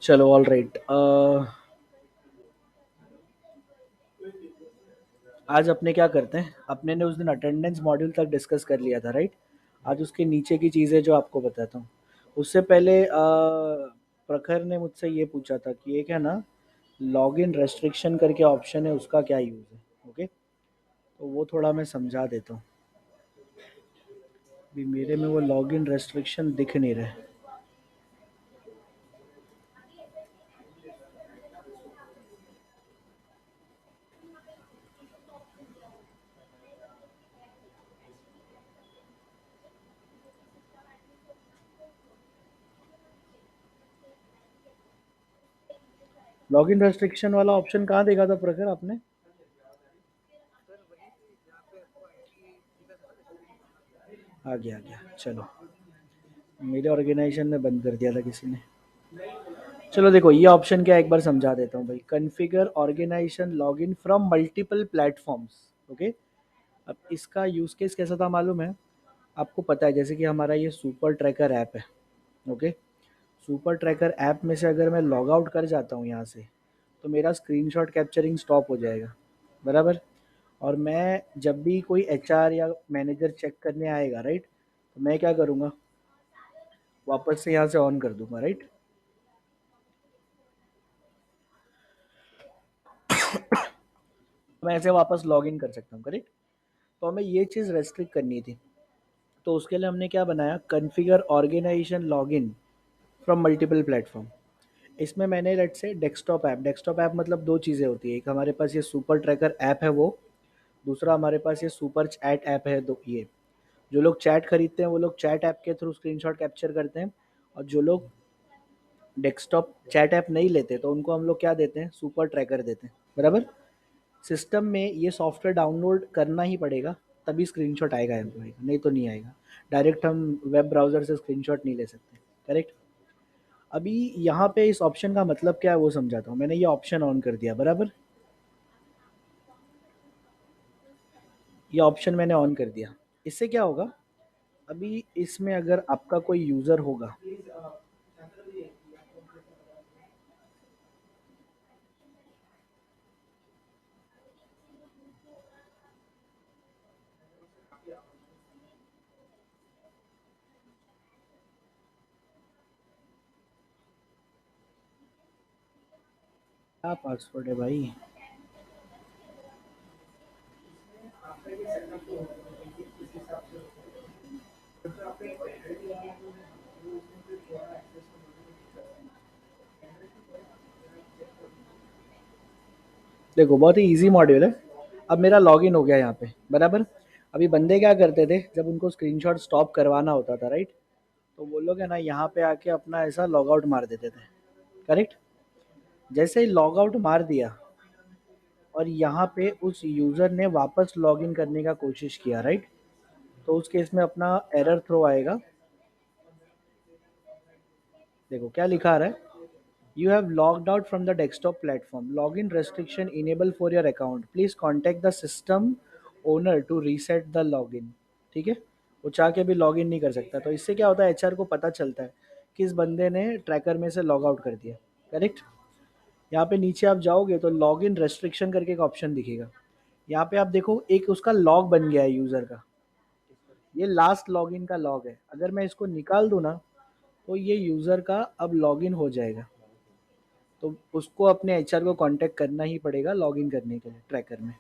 चलो all right. आज अपने क्या करते हैं, अपने ने उस दिन अटेंडेंस मॉड्यूल तक डिस्कस कर लिया था, राइट। आज उसके नीचे की चीज़ें जो आपको बताता हूँ। उससे पहले प्रखर ने मुझसे ये पूछा था कि एक है ना, लॉगिन रेस्ट्रिक्शन करके ऑप्शन है, उसका क्या यूज़ है। ओके, तो वो थोड़ा मैं समझा देता हूँ। अभी मेरे में वो लॉगिन रेस्ट्रिक्शन दिख नहीं रहे। लॉगिन रेस्ट्रिक्शन वाला ऑप्शन कहाँ देखा था प्रखर आपने? आ गया चलो। मेरे ऑर्गेनाइजेशन में बंद कर दिया था किसी ने। चलो देखो, ये ऑप्शन क्या है एक बार समझा देता हूँ भाई। Configure organisation login from multiple platforms. Okay, अब इसका यूज़ केस कैसा था मालूम है आपको? पता है, जैसे कि हमारा ये सुपर ट्रैकर ऐप है। ओके, सुपर ट्रैकर ऐप में से अगर मैं लॉग आउट कर जाता हूँ यहाँ से, तो मेरा स्क्रीनशॉट कैप्चरिंग स्टॉप हो जाएगा, बराबर। और मैं जब भी कोई एचआर या मैनेजर चेक करने आएगा, राइट, तो मैं क्या करूँगा, वापस से यहाँ से ऑन कर दूंगा, राइट। मैं ऐसे वापस लॉग इन कर सकता हूँ, करेक्ट। तो हमें ये चीज़ रेस्ट्रिक्ट करनी थी। तो उसके लिए हमने क्या बनाया, configure organisation login from multiple platform. इसमें मैंने लेट से डेस्कटॉप ऐप मतलब दो चीज़ें होती है। एक हमारे पास ये सुपर ट्रैकर ऐप है वो, दूसरा हमारे पास ये सुपर चैट ऐप है। दो ये, जो लोग चैट खरीदते हैं वो लोग चैट ऐप के थ्रू स्क्रीनशॉट कैप्चर करते हैं, और जो लोग डेस्कटॉप चैट ऐप नहीं लेते तो उनको हम लोग क्या देते हैं, सुपर ट्रैकर देते हैं, बराबर। सिस्टम में ये सॉफ्टवेयर डाउनलोड करना ही पड़ेगा, तभी स्क्रीनशॉट आएगा एम्प्लॉय का, नहीं तो नहीं आएगा। डायरेक्ट हम वेब ब्राउज़र से स्क्रीनशॉट नहीं ले सकते, करेक्ट। अभी यहाँ पे इस ऑप्शन का मतलब क्या है वो समझाता हूँ। मैंने ये ऑप्शन ऑन कर दिया, बराबर। ये ऑप्शन मैंने ऑन कर दिया। इससे क्या होगा, अभी इसमें अगर आपका कोई यूज़र होगा, क्या पासवर्ड है भाई? देखो, बहुत ही इजी मॉड्यूल है। अब मेरा लॉगिन हो गया यहाँ पे, बराबर। अभी बंदे क्या करते थे, जब उनको स्क्रीनशॉट स्टॉप करवाना होता था, राइट, तो वो लोग है ना यहाँ पे आके अपना ऐसा लॉग आउट मार देते थे, करेक्ट। जैसे ही लॉग आउट मार दिया और यहाँ पे उस यूज़र ने वापस लॉगिन करने का कोशिश किया, राइट, तो उस केस में अपना एरर थ्रो आएगा। देखो क्या लिखा आ रहा है, you have logged out from the desktop platform, login restriction enable for your account, please contact the system owner to reset the login. ठीक है, वो चाह के भी लॉगिन नहीं कर सकता। तो इससे क्या होता है, एचआर को पता चलता है कि इस बंदे ने ट्रैकर में से लॉग आउट कर दिया, करेक्ट। यहाँ पे नीचे आप जाओगे तो लॉगिन रेस्ट्रिक्शन करके एक ऑप्शन दिखेगा। यहाँ पे आप देखो, एक उसका लॉग बन गया है यूज़र का। ये लास्ट लॉगिन का लॉग है। अगर मैं इसको निकाल दूँ ना, तो ये यूज़र का अब लॉगिन हो जाएगा। तो उसको अपने एचआर को कांटेक्ट करना ही पड़ेगा लॉगिन करने के लिए ट्रैकर में।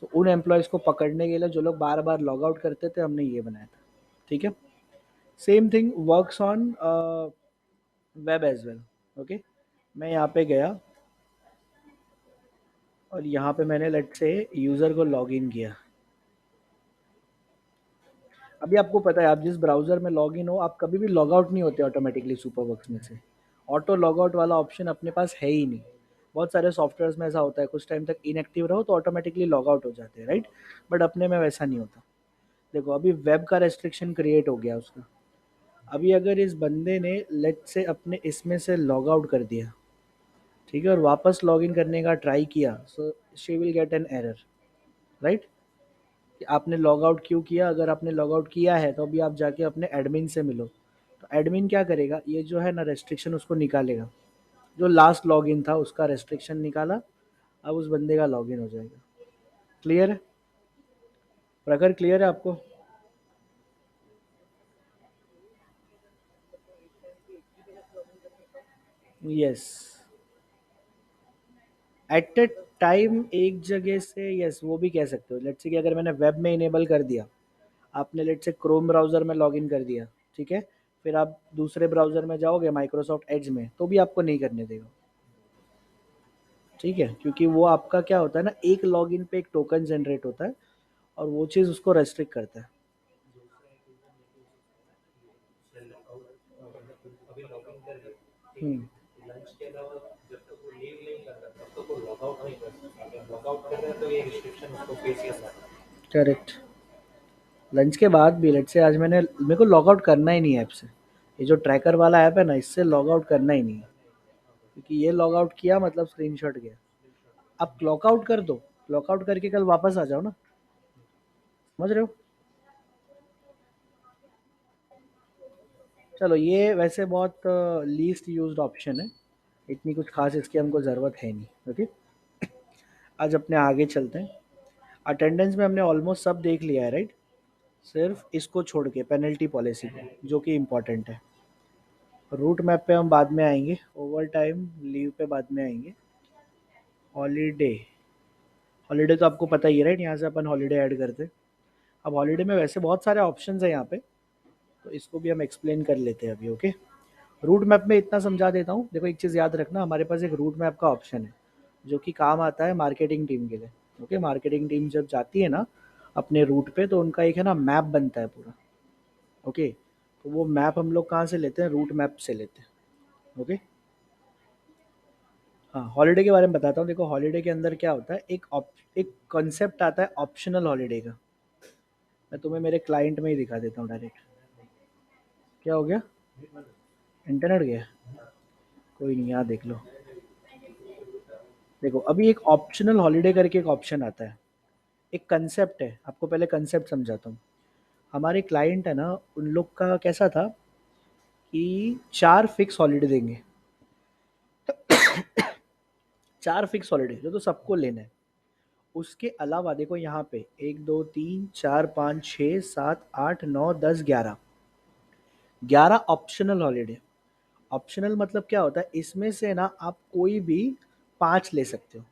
सो उन एम्प्लॉयज़ को पकड़ने के लिए जो लोग बार बार लॉग आउट करते थे, हमने ये बनाया था। ठीक है, same thing works on web as well. Okay, मैं यहाँ पे गया और यहाँ पे मैंने लेट से यूज़र को लॉगिन किया। अभी आपको पता है, आप जिस ब्राउज़र में लॉगिन हो, आप कभी भी लॉग आउट नहीं होते ऑटोमेटिकली सुपरवर्क्स में से। ऑटो लॉग आउट वाला ऑप्शन अपने पास है ही नहीं। बहुत सारे सॉफ्टवेयर्स में ऐसा होता है, कुछ टाइम तक इनएक्टिव रहो तो ऑटोमेटिकली लॉग आउट हो जाते हैं, राइट। बट अपने में वैसा नहीं होता। देखो, अभी वेब का रेस्ट्रिक्शन क्रिएट हो गया उसका। अभी अगर इस बंदे ने लेट से अपने इसमें से लॉग आउट कर दिया, ठीक है, और वापस लॉग इन करने का ट्राई किया, so she will get an error, right. कि आपने लॉग आउट क्यों किया, अगर आपने लॉग आउट किया है तो अभी आप जाके अपने एडमिन से मिलो। तो एडमिन क्या करेगा, ये जो है ना रेस्ट्रिक्शन उसको निकालेगा। जो लास्ट लॉगिन था उसका रेस्ट्रिक्शन निकाला, अब उस बंदे का लॉगिन हो जाएगा। क्लियर है? प्रखर क्लियर है आपको? यस। एट ए टाइम एक जगह से, यस वो भी कह सकते हो। लेट्स से कि अगर मैंने वेब में इनेबल कर दिया, आपने लेट्स से क्रोम ब्राउज़र में लॉगिन कर दिया, ठीक है, फिर आप दूसरे ब्राउज़र में जाओगे माइक्रोसॉफ्ट एज में, तो भी आपको नहीं करने देगा। ठीक है, क्योंकि वो आपका क्या होता है ना, एक लॉगिन पे एक टोकन जनरेट होता है और वो चीज़ उसको रेस्ट्रिक्ट करता है। हम्म। करेक्ट। लंच के बाद भी लेट्स से आज मेरे को लॉग आउट करना ही नहीं है ऐप से। ये जो ट्रैकर वाला ऐप है ना, इससे लॉग आउट करना ही नहीं है, क्योंकि ये लॉग आउट किया मतलब स्क्रीनशॉट गया। आप क्लॉक आउट कर दो, क्लॉक आउट करके कल वापस आ जाओ ना। समझ रहे हो? चलो ये वैसे बहुत लीस्ट यूज्ड ऑप्शन है, इतनी कुछ खास इसकी हमको ज़रूरत है नहीं। ओके, आज अपने आगे चलते हैं। अटेंडेंस में हमने ऑलमोस्ट सब देख लिया है, राइट? सिर्फ इसको छोड़ के पेनल्टी पॉलिसी को, जो कि इम्पोर्टेंट है। रूट मैप पे हम बाद में आएंगे, ओवर टाइम लीव पे बाद में आएंगे। हॉलीडे, हॉलीडे तो आपको पता ही है, राइट? यहाँ से अपन हॉलीडे ऐड करते हैं। अब हॉलीडे में वैसे बहुत सारे ऑप्शंस हैं यहाँ पे, तो इसको भी हम एक्सप्लेन कर लेते हैं अभी। ओके, रूट मैप में इतना समझा देता हूँ। देखो एक चीज़ याद रखना, हमारे पास एक रूट मैप का ऑप्शन है जो कि काम आता है मार्केटिंग टीम के लिए। ओके, मार्केटिंग टीम जब जाती है ना अपने रूट पे, तो उनका एक है ना मैप बनता है पूरा। ओके, तो वो मैप हम लोग कहाँ से लेते हैं? रूट मैप से लेते हैं। ओके। हाँ, हॉलीडे के बारे में बताता हूँ। देखो हॉलीडे के अंदर क्या होता है, एक कॉन्सेप्ट आता है ऑप्शनल हॉलीडे का। मैं तुम्हें मेरे क्लाइंट में ही दिखा देता हूँ डायरेक्ट। क्या हो गया? इंटरनेट गया? कोई नहीं, यहाँ देख लो। देखो अभी एक ऑप्शनल हॉलीडे करके एक ऑप्शन आता है, एक कंसेप्ट है। आपको पहले कंसेप्ट समझाता हूँ। हमारे क्लाइंट है ना, उन लोग का कैसा था कि 4 फिक्स हॉलीडे देंगे। 4 फिक्स हॉलीडे जो तो सबको लेना है। उसके अलावा देखो यहाँ पे 1 2 3 4 5 6 7 8 9 10 11, 11 ऑप्शनल हॉलीडे। ऑप्शनल मतलब क्या होता है, इसमें से ना आप कोई भी 5 ले सकते हो।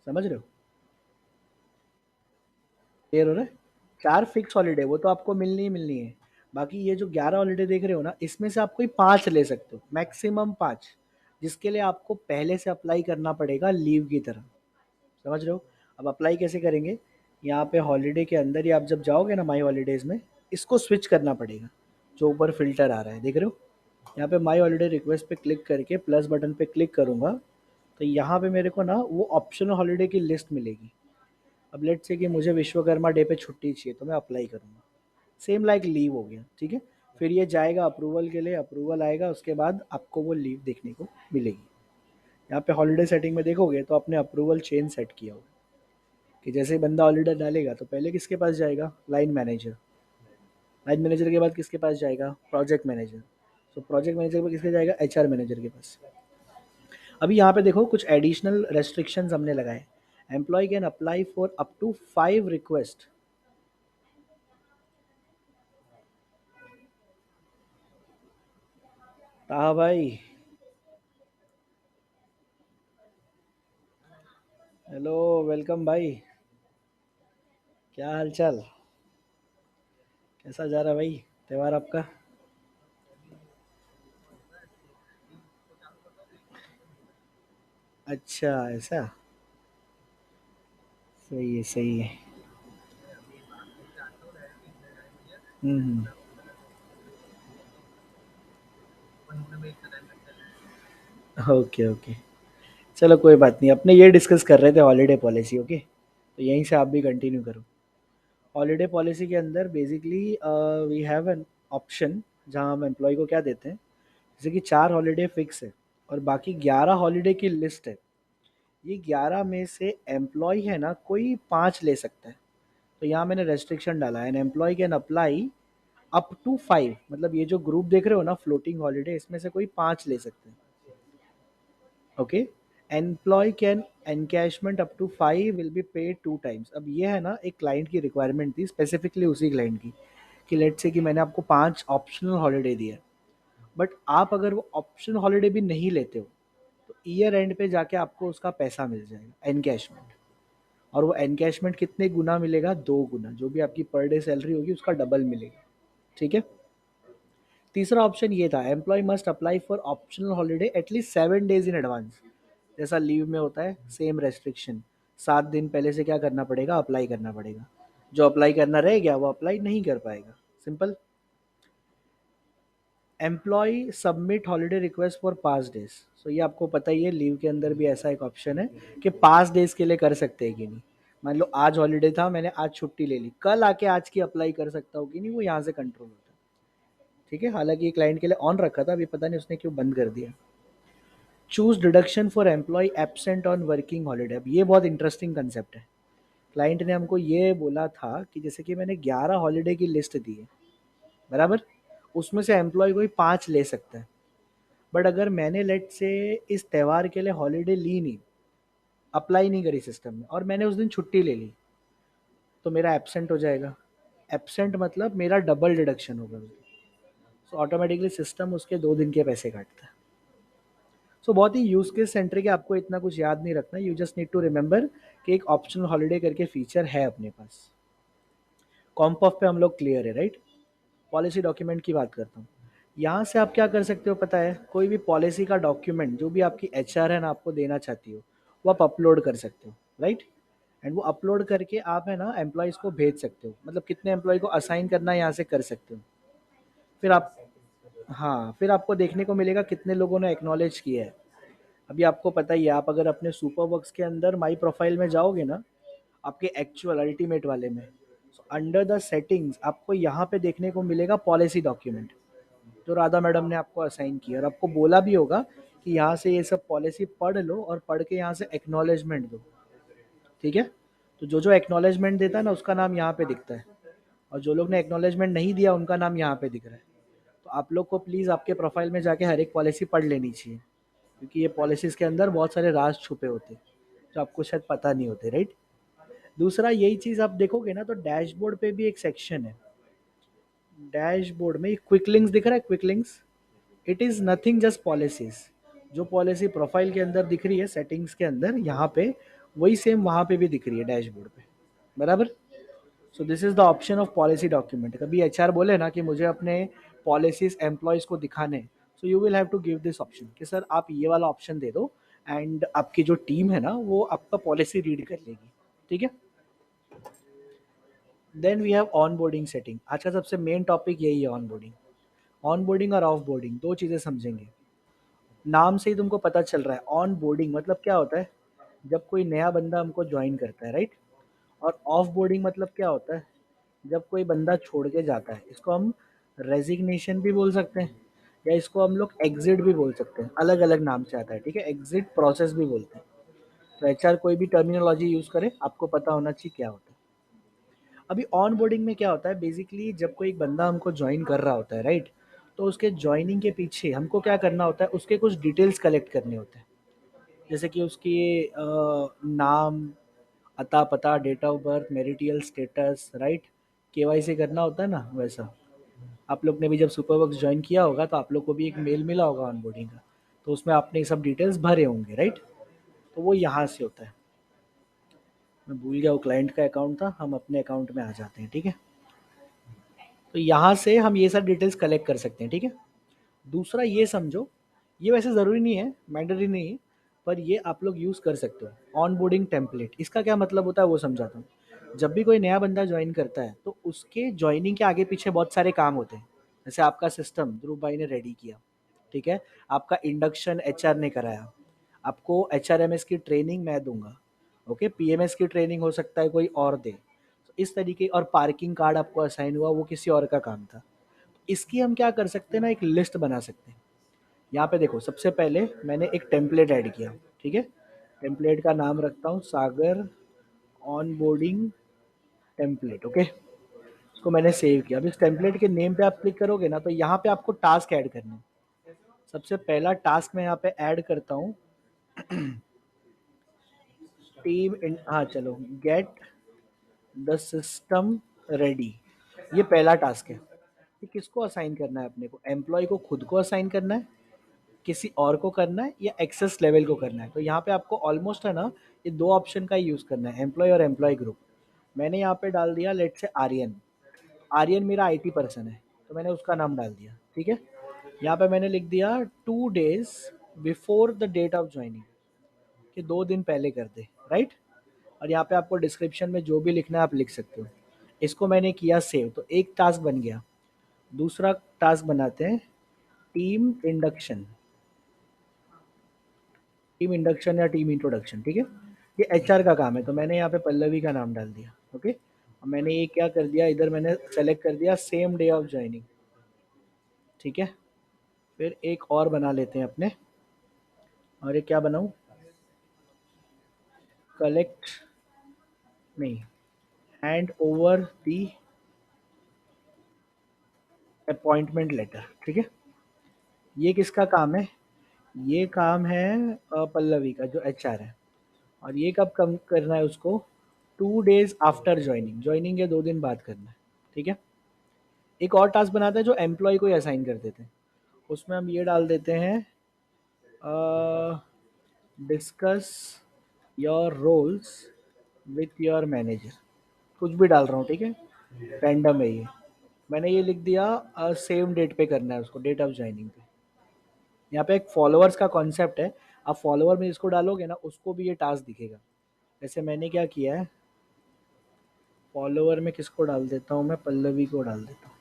समझ रहे हो? क्लियर हो रहा है? 4 फिक्स हॉलीडे वो तो आपको मिलनी ही मिलनी है। बाकी ये जो 11 हॉलीडे देख रहे हो ना, इसमें से आप कोई 5 ले सकते हो, मैक्सिमम 5, जिसके लिए आपको पहले से अप्लाई करना पड़ेगा लीव की तरह। समझ रहे हो? अब अप्लाई कैसे करेंगे? यहाँ पे हॉलीडे के अंदर ही आप जब जाओगे ना माई हॉलीडेज़ में, इसको स्विच करना पड़ेगा। जो ऊपर फिल्टर आ रहा है देख रहे हो, यहाँ पे माई हॉलीडे रिक्वेस्ट पे क्लिक करके प्लस बटन पे क्लिक करूँगा, तो यहाँ पे मेरे को ना वो ऑप्शनल हॉलीडे की लिस्ट मिलेगी। अब लेट्स से कि मुझे विश्वकर्मा डे पे छुट्टी चाहिए, तो मैं अप्लाई करूँगा। सेम लाइक लीव हो गया, ठीक है। फिर ये जाएगा अप्रूवल के लिए, अप्रूवल आएगा, उसके बाद आपको वो लीव देखने को मिलेगी। यहाँ पे हॉलीडे सेटिंग में देखोगे तो आपने अप्रूवल चेन सेट किया होगा कि जैसे ही बंदा हॉलीडे डालेगा तो पहले किसके पास जाएगा? Line manager. लाइन मैनेजर के बाद किसके पास जाएगा? Project manager. तो प्रोजेक्ट मैनेजर पर किसके जाएगा? एचआर मैनेजर के पास। अभी यहाँ पे देखो कुछ एडिशनल रेस्ट्रिक्शंस हमने लगाए। Employee can apply for up to 5 request. हाँ भाई। हेलो, वेलकम भाई। क्या हाल चाल? कैसा जा रहा भाई त्योहार आपका? अच्छा ऐसा। सही है सही है। हम्म। Okay okay. चलो कोई बात नहीं, अपने ये डिस्कस कर रहे थे हॉलीडे पॉलिसी। ओके, तो यहीं से आप भी कंटिन्यू करो। हॉलीडे पॉलिसी के अंदर basically we have an option जहां हम एम्प्लॉय को क्या देते हैं, जैसे कि 4 हॉलीडे फिक्स है और बाकी 11 हॉलीडे की लिस्ट है। ये 11 में से एम्प्लॉय है ना कोई 5 ले सकता है। तो यहाँ मैंने रेस्ट्रिक्शन डाला है, an employee can apply up to 5, मतलब ये जो ग्रुप देख रहे हो ना फ्लोटिंग हॉलीडे, इसमें से कोई 5 ले सकते हैं। Okay. Employee can encashment up to 5 will be paid 2 times. अब ये है ना, एक क्लाइंट की रिक्वायरमेंट थी स्पेसिफिकली उसी क्लाइंट की, कि लेट से कि मैंने आपको 5 ऑप्शनल हॉलीडे दिए, बट आप अगर वो ऑप्शनल हॉलीडे भी नहीं लेते हो तो ईयर एंड पे जाके आपको उसका पैसा मिल जाएगा एनकैशमेंट। और वो एनकैशमेंट कितने गुना मिलेगा? 2 गुना, जो भी आपकी पर डे सैलरी होगी उसका डबल मिलेगा। ठीक है। तीसरा ऑप्शन ये था, employee must apply for optional holiday at least 7 days in advance. जैसा लीव में होता है सेम रेस्ट्रिक्शन, 7 दिन पहले से क्या करना पड़ेगा? अप्लाई करना पड़ेगा। जो अप्लाई करना रह गया वो अप्लाई नहीं कर पाएगा। Simple. Employ submit holiday request for 5 days. So ये आपको पता ही है, लीव के अंदर भी ऐसा एक ऑप्शन है कि 5 डेज के लिए कर सकते हैं कि नहीं। मान लो आज हॉलीडे था, मैंने आज छुट्टी ले ली, कल आके आज की अप्लाई कर सकता हूँ कि नहीं, वो यहाँ से कंट्रोल होता है। ठीक है। हालांकि ये क्लाइंट के लिए ऑन रखा था, अभी पता नहीं उसने क्यों बंद कर दिया। Choose deduction for employee absent on working holiday. अब ये बहुत इंटरेस्टिंग कंसेप्ट है। क्लाइंट ने हमको ये बोला था कि जैसे कि मैंने 11 हॉलीडे की लिस्ट दी है, बराबर, उसमें से एम्प्लॉय कोई 5 ले सकता है। बट अगर मैंने लेट से इस त्यौहार के लिए हॉलीडे ली नहीं, अप्लाई नहीं करी सिस्टम में, और मैंने उस दिन छुट्टी ले ली, तो मेरा एब्सेंट हो जाएगा। एब्सेंट मतलब मेरा डबल डिडक्शन होगा। सो ऑटोमेटिकली सिस्टम उसके 2 दिन के पैसे काटता है। सो बहुत ही यूज केस सेंट्रिक है, आपको इतना कुछ याद नहीं रखना, you just need to remember कि एक ऑप्शनल हॉलीडे करके फीचर है अपने पास। कॉम्प ऑफ पे हम लोग क्लियर है, राइट। पॉलिसी डॉक्यूमेंट की बात करता हूँ। यहाँ से आप क्या कर सकते हो पता है? कोई भी पॉलिसी का डॉक्यूमेंट जो भी आपकी एचआर है ना आपको देना चाहती हो, वो आप अपलोड कर सकते हो, राइट। एंड वो अपलोड करके आप है ना एम्प्लॉयज़ को भेज सकते हो, मतलब कितने एम्प्लॉय को असाइन करना है यहाँ से कर सकते हो। फिर आप, हाँ, फिर आपको देखने को मिलेगा कितने लोगों ने एक्नॉलेज किया है। अभी आपको पता ही है, आप अगर अपने सुपर वर्क्स के अंदर माई प्रोफाइल में जाओगे ना, आपके एक्चुअल अल्टीमेट वाले में, अंडर द सेटिंग्स आपको यहाँ पे देखने को मिलेगा पॉलिसी डॉक्यूमेंट, जो राधा मैडम ने आपको असाइन किया, और आपको बोला भी होगा कि यहाँ से ये सब पॉलिसी पढ़ लो और पढ़ के यहाँ से एक्नॉलेजमेंट दो। ठीक है। तो जो जो एक्नॉलेजमेंट देता है ना उसका नाम यहाँ पे दिखता है, और जो लोग ने एक्नॉलेजमेंट नहीं दिया उनका नाम यहाँ पे दिख रहा है। तो आप लोग को प्लीज़ आपके प्रोफाइल में जाके हर एक पॉलिसी पढ़ लेनी चाहिए, क्योंकि ये पॉलिसीज़ के अंदर बहुत सारे राज छुपे होते हैं जो आपको शायद पता नहीं होते, राइट। दूसरा यही चीज़ आप देखोगे ना तो डैशबोर्ड पे भी एक सेक्शन है। डैशबोर्ड में क्विक लिंक्स दिख रहा है, quick links. It is nothing just policies. जो पॉलिसी प्रोफाइल के अंदर दिख रही है सेटिंग्स के अंदर यहाँ पे, वही सेम वहाँ पे भी दिख रही है डैशबोर्ड पे, बराबर। So this is the option of policy document. कभी एचआर बोले ना कि मुझे अपने पॉलिसीज एम्प्लॉयज़ को दिखाने, so you will have to give this option कि सर आप ये वाला ऑप्शन दे दो, एंड आपकी जो टीम है ना वो आपका पॉलिसी रीड कर लेगी। ठीक है। Then we have onboarding setting. आज का सबसे मेन टॉपिक यही है, ऑन बोर्डिंग। ऑन बोर्डिंग और ऑफ बोर्डिंग दो चीज़ें समझेंगे। नाम से ही तुमको पता चल रहा है, ऑन बोर्डिंग मतलब क्या होता है? जब कोई नया बंदा हमको ज्वाइन करता है, राइट। और ऑफ बोर्डिंग मतलब क्या होता है? जब कोई बंदा छोड़ के जाता है। इसको हम रेजिग्नेशन भी बोल सकते हैं, या इसको हम लोग एग्जिट भी बोल सकते हैं, अलग अलग नाम से आता है। ठीक है। एग्जिट प्रोसेस भी बोलते हैं। तो एचआर कोई भी टर्मिनोलॉजी यूज़ करे आपको पता होना चाहिए क्या होता है। अभी ऑन बोर्डिंग में क्या होता है? बेसिकली जब कोई एक बंदा हमको ज्वाइन कर रहा होता है, राइट, तो उसके ज्वाइनिंग के पीछे हमको क्या करना होता है? उसके कुछ डिटेल्स कलेक्ट करने होते हैं। जैसे कि उसकी नाम, अता पता, date of birth, marital status, right. KYC करना होता है ना वैसा। आप लोग ने भी जब सुपर वर्क्स ज्वाइन किया होगा तो आप लोग को भी एक मेल मिला होगा ऑनबोर्डिंग का, तो उसमें आपने ये सब डिटेल्स भरे होंगे, राइट। तो वो यहाँ से होता है। मैं भूल गया वो क्लाइंट का अकाउंट था, हम अपने अकाउंट में आ जाते हैं। ठीक है। तो यहाँ से हम ये सब डिटेल्स कलेक्ट कर सकते हैं। ठीक है। दूसरा ये समझो, ये वैसे ज़रूरी नहीं है, मैंडेटरी नहीं है, पर ये आप लोग यूज़ कर सकते हो। ऑनबोर्डिंग टेम्पलेट, इसका क्या मतलब होता है वो समझाता हूँ। जब भी कोई नया बंदा ज्वाइन करता है तो उसके ज्वाइनिंग के आगे पीछे बहुत सारे काम होते हैं। जैसे आपका सिस्टम ध्रुव भाई ने रेडी किया, ठीक है। आपका इंडक्शन एचआर ने कराया, आपको एचआरएमएस की ट्रेनिंग मैं दूंगा, ओके। पीएमएस की ट्रेनिंग हो सकता है कोई और दे। तो इस तरीके, और पार्किंग कार्ड आपको असाइन हुआ वो किसी और का काम था। इसकी हम क्या कर सकते हैं ना, एक लिस्ट बना सकते हैं। यहाँ पे देखो, सबसे पहले मैंने एक टेम्पलेट ऐड किया, ठीक है। टेम्पलेट का नाम रखता हूँ सागर ऑन बोर्डिंग टेम्पलेट, ओके। इसको मैंने सेव किया। अब इस टेम्पलेट के नेम पे आप क्लिक करोगे ना तो यहाँ पे आपको टास्क ऐड करने हैं। सबसे पहला टास्क मैं यहाँ पे ऐड करता हूँ, टीम इन, हाँ चलो, गेट द सिस्टम रेडी। ये पहला टास्क है। ये किसको असाइन करना है अपने को? एम्प्लॉय को खुद को असाइन करना है, किसी और को करना है, या एक्सेस लेवल को करना है? तो यहाँ पे आपको ऑलमोस्ट है ना, ये दो ऑप्शन का यूज़ करना है, एम्प्लॉय और एम्प्लॉय ग्रुप। मैंने यहाँ पे डाल दिया लेट से आर्यन। आर्यन मेरा आईटी पर्सन है, तो मैंने उसका नाम डाल दिया, ठीक है। यहाँ पे मैंने लिख दिया 2 days before the date of joining, कि 2 दिन पहले कर दे, राइट। और यहाँ पे आपको डिस्क्रिप्शन में जो भी लिखना है आप लिख सकते हो। इसको मैंने किया सेव, तो एक टास्क बन गया। दूसरा टास्क बनाते हैं, टीम इंडक्शन। टीम इंडक्शन या टीम इंट्रोडक्शन, ठीक है। ये एचआर का काम है, तो मैंने यहाँ पे पल्लवी का नाम डाल दिया, ओके। और मैंने ये क्या कर दिया, इधर मैंने सेलेक्ट कर दिया सेम डे ऑफ ज्वाइनिंग, ठीक है। फिर एक और बना लेते हैं अपने, और ये क्या बनाऊँ, कलेक्ट, नहीं, hand over the appointment letter, ठीक है। ये किसका काम है? ये काम है पल्लवी का, जो एचआर है। और ये कब कम करना है उसको? 2 days आफ्टर ज्वाइनिंग, ज्वाइनिंग के 2 दिन बाद करना है, ठीक है। एक और टास्क बनाते हैं जो एम्प्लॉय को ही असाइन कर देते हैं। उसमें हम ये डाल देते हैं, discuss your roles with your manager. कुछ भी डाल रहा हूँ, ठीक है, रैंडम है ये। मैंने ये लिख दिया, सेम डेट पे करना है उसको, डेट ऑफ ज्वाइनिंग पे। यहाँ पे एक फॉलोअर्स का कॉन्सेप्ट है। आप फॉलोअर में इसको डालोगे ना, उसको भी ये टास्क दिखेगा। जैसे मैंने क्या किया है, फॉलोअर में किसको डाल देता हूँ मैं, पल्लवी को डाल देता हूँ।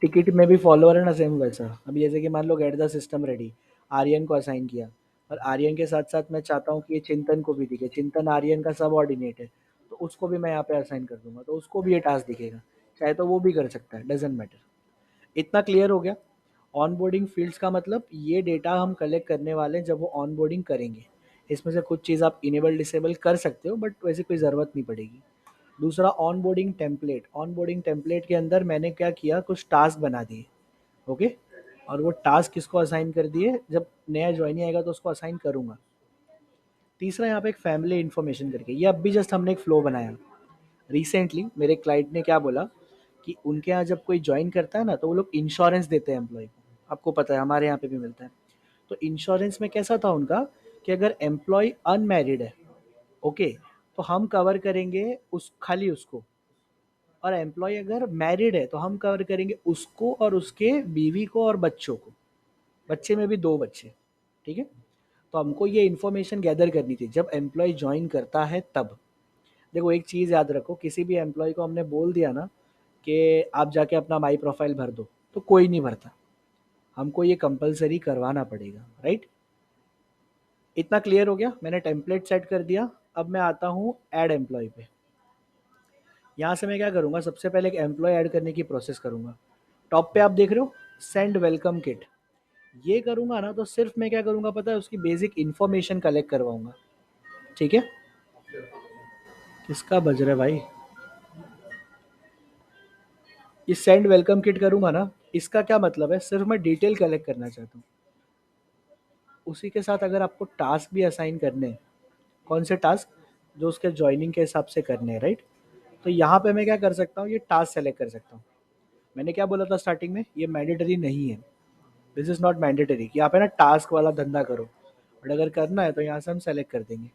टिकट में भी फॉलोअर है ना, सेम वैसा। अभी जैसे कि मान लो get the system ready, Aryan को असाइन किया। और आर्यन के साथ साथ मैं चाहता हूँ कि ये चिंतन को भी दिखे, चिंतन आर्यन का सब ऑर्डिनेट है, तो उसको भी मैं यहाँ पे असाइन कर दूंगा, तो उसको भी ये टास्क दिखेगा। चाहे तो वो भी कर सकता है, डजेंट मैटर। इतना क्लियर हो गया। ऑनबोर्डिंग फील्ड्स का मतलब ये डेटा हम कलेक्ट करने वाले हैं जब वो ऑनबोर्डिंग करेंगे। इसमें से कुछ चीज़ आप इनेबल डिसेबल कर सकते हो, बट वैसे कोई ज़रूरत नहीं पड़ेगी। दूसरा, ऑनबोर्डिंग टेम्पलेट। ऑनबोर्डिंग टेम्पलेट के अंदर मैंने क्या किया, कुछ टास्क बना दिए, ओके। और वो टास्क किसको असाइन कर दिए, जब नया ज्वाइनी आएगा तो उसको असाइन करूँगा। तीसरा, यहाँ पे एक फैमिली इन्फॉर्मेशन करके, ये अब भी जस्ट हमने एक फ्लो बनाया। रिसेंटली मेरे क्लाइंट ने क्या बोला कि उनके यहाँ जब कोई ज्वाइन करता है ना, तो वो लोग इंश्योरेंस देते हैं एम्प्लॉय को। आपको पता है हमारे यहाँ पे भी मिलता है। तो इंश्योरेंस में कैसा था उनका, कि अगर एम्प्लॉय अनमैरिड है, ओके, तो हम कवर करेंगे उस खाली उसको। और एम्प्लॉय अगर मैरिड है तो हम कवर करेंगे उसको और उसके बीवी को और बच्चों को। बच्चे में भी 2 बच्चे, ठीक है। तो हमको ये इन्फॉर्मेशन गैदर करनी थी जब एम्प्लॉय ज्वाइन करता है तब। देखो एक चीज़ याद रखो, किसी भी एम्प्लॉय को हमने बोल दिया ना कि आप जाके अपना माई प्रोफाइल भर दो, तो कोई नहीं भरता। हमको ये कंपलसरी करवाना पड़ेगा, राइट। इतना क्लियर हो गया। मैंने टेम्पलेट सेट कर दिया। अब मैं आता हूँ ऐड एम्प्लॉय पे। यहाँ से मैं क्या करूँगा, सबसे पहले एक एम्प्लॉय ऐड करने की प्रोसेस करूँगा। टॉप पे आप देख रहे हो सेंड वेलकम किट। ये करूँगा ना, तो सिर्फ मैं क्या करूँगा पता है, उसकी बेसिक इन्फॉर्मेशन कलेक्ट करवाऊँगा, ठीक है। किसका बज रहा है भाई? ये सेंड वेलकम किट करूँगा ना, इसका क्या मतलब है, सिर्फ मैं डिटेल कलेक्ट करना चाहता हूँ। उसी के साथ अगर आपको टास्क भी असाइन करने हैं, कौन से टास्क, जो उसके ज्वाइनिंग के हिसाब से करने हैं, राइट। तो यहाँ पे मैं क्या कर सकता हूँ, ये टास्क सेलेक्ट कर सकता हूँ। मैंने क्या बोला था स्टार्टिंग में, ये मैंडेटरी नहीं है। दिस इज़ नॉट मैंडेटरी कि आप है ना टास्क वाला धंधा करो, बट अगर करना है तो यहाँ से हम सेलेक्ट कर देंगे।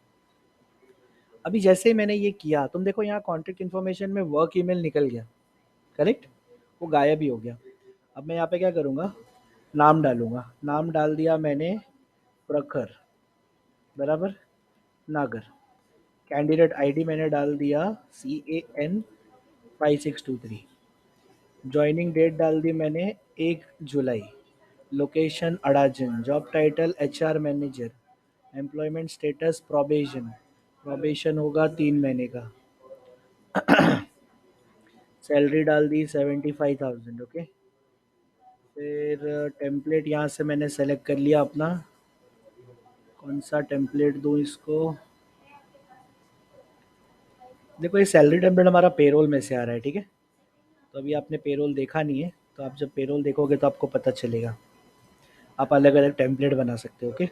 अभी जैसे ही मैंने ये किया, तुम देखो यहाँ कॉन्टैक्ट इन्फॉर्मेशन में वर्क ईमेल निकल गया, करेक्ट, वो गायब ही हो गया। अब मैं यहाँ पे क्या करूँगा, नाम डालूंगा। नाम डाल दिया मैंने प्रखर, बराबर, नागर। कैंडिडेट आईडी मैंने डाल दिया CAN5623। जॉइनिंग डेट डाल दी मैंने 1 जुलाई। Location Adajan. Job title HR manager. Employment status probation. Probation होगा 3 महीने का। सैलरी डाल दी 75,000, ओके। फिर टेम्पलेट यहाँ से मैंने सेलेक्ट कर लिया अपना। कौन सा टेम्पलेट दूँ इसको? देखो ये सैलरी टेम्पलेट हमारा पेरोल में से आ रहा है, ठीक है। तो अभी आपने पेरोल देखा नहीं है, तो आप जब पेरोल देखोगे तो आपको पता चलेगा। आप अलग अलग टेम्पलेट बना सकते हो, ओके।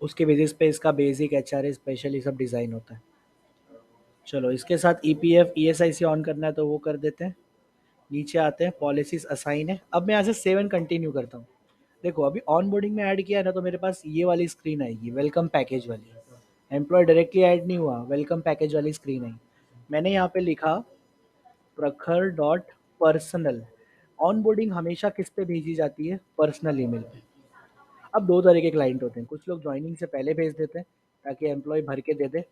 उसके बेसिस पे इसका बेसिक एच आर स्पेशली सब डिज़ाइन होता है। चलो इसके साथ E P F E S I C on करना है तो वो कर देते हैं। नीचे आते हैं, पॉलिसीज असाइन है। अब मैं यहाँ से 7 कंटिन्यू करता हूँ। देखो अभी ऑन बोर्डिंग में ऐड किया है ना, तो मेरे पास ये वाली स्क्रीन आएगी, वेलकम पैकेज वाली। एम्प्लॉय डायरेक्टली ऐड नहीं हुआ, वेलकम पैकेज वाली स्क्रीन आई। मैंने यहाँ पे लिखा प्रखर डॉट पर्सनल। ऑन बोर्डिंग हमेशा किस पे भेजी जाती है? पर्सनल ईमेल पे। अब दो तरह के क्लाइंट होते हैं, कुछ लोग ज्वाइनिंग से पहले भेज देते हैं ताकि एम्प्लॉय भर के दे दे।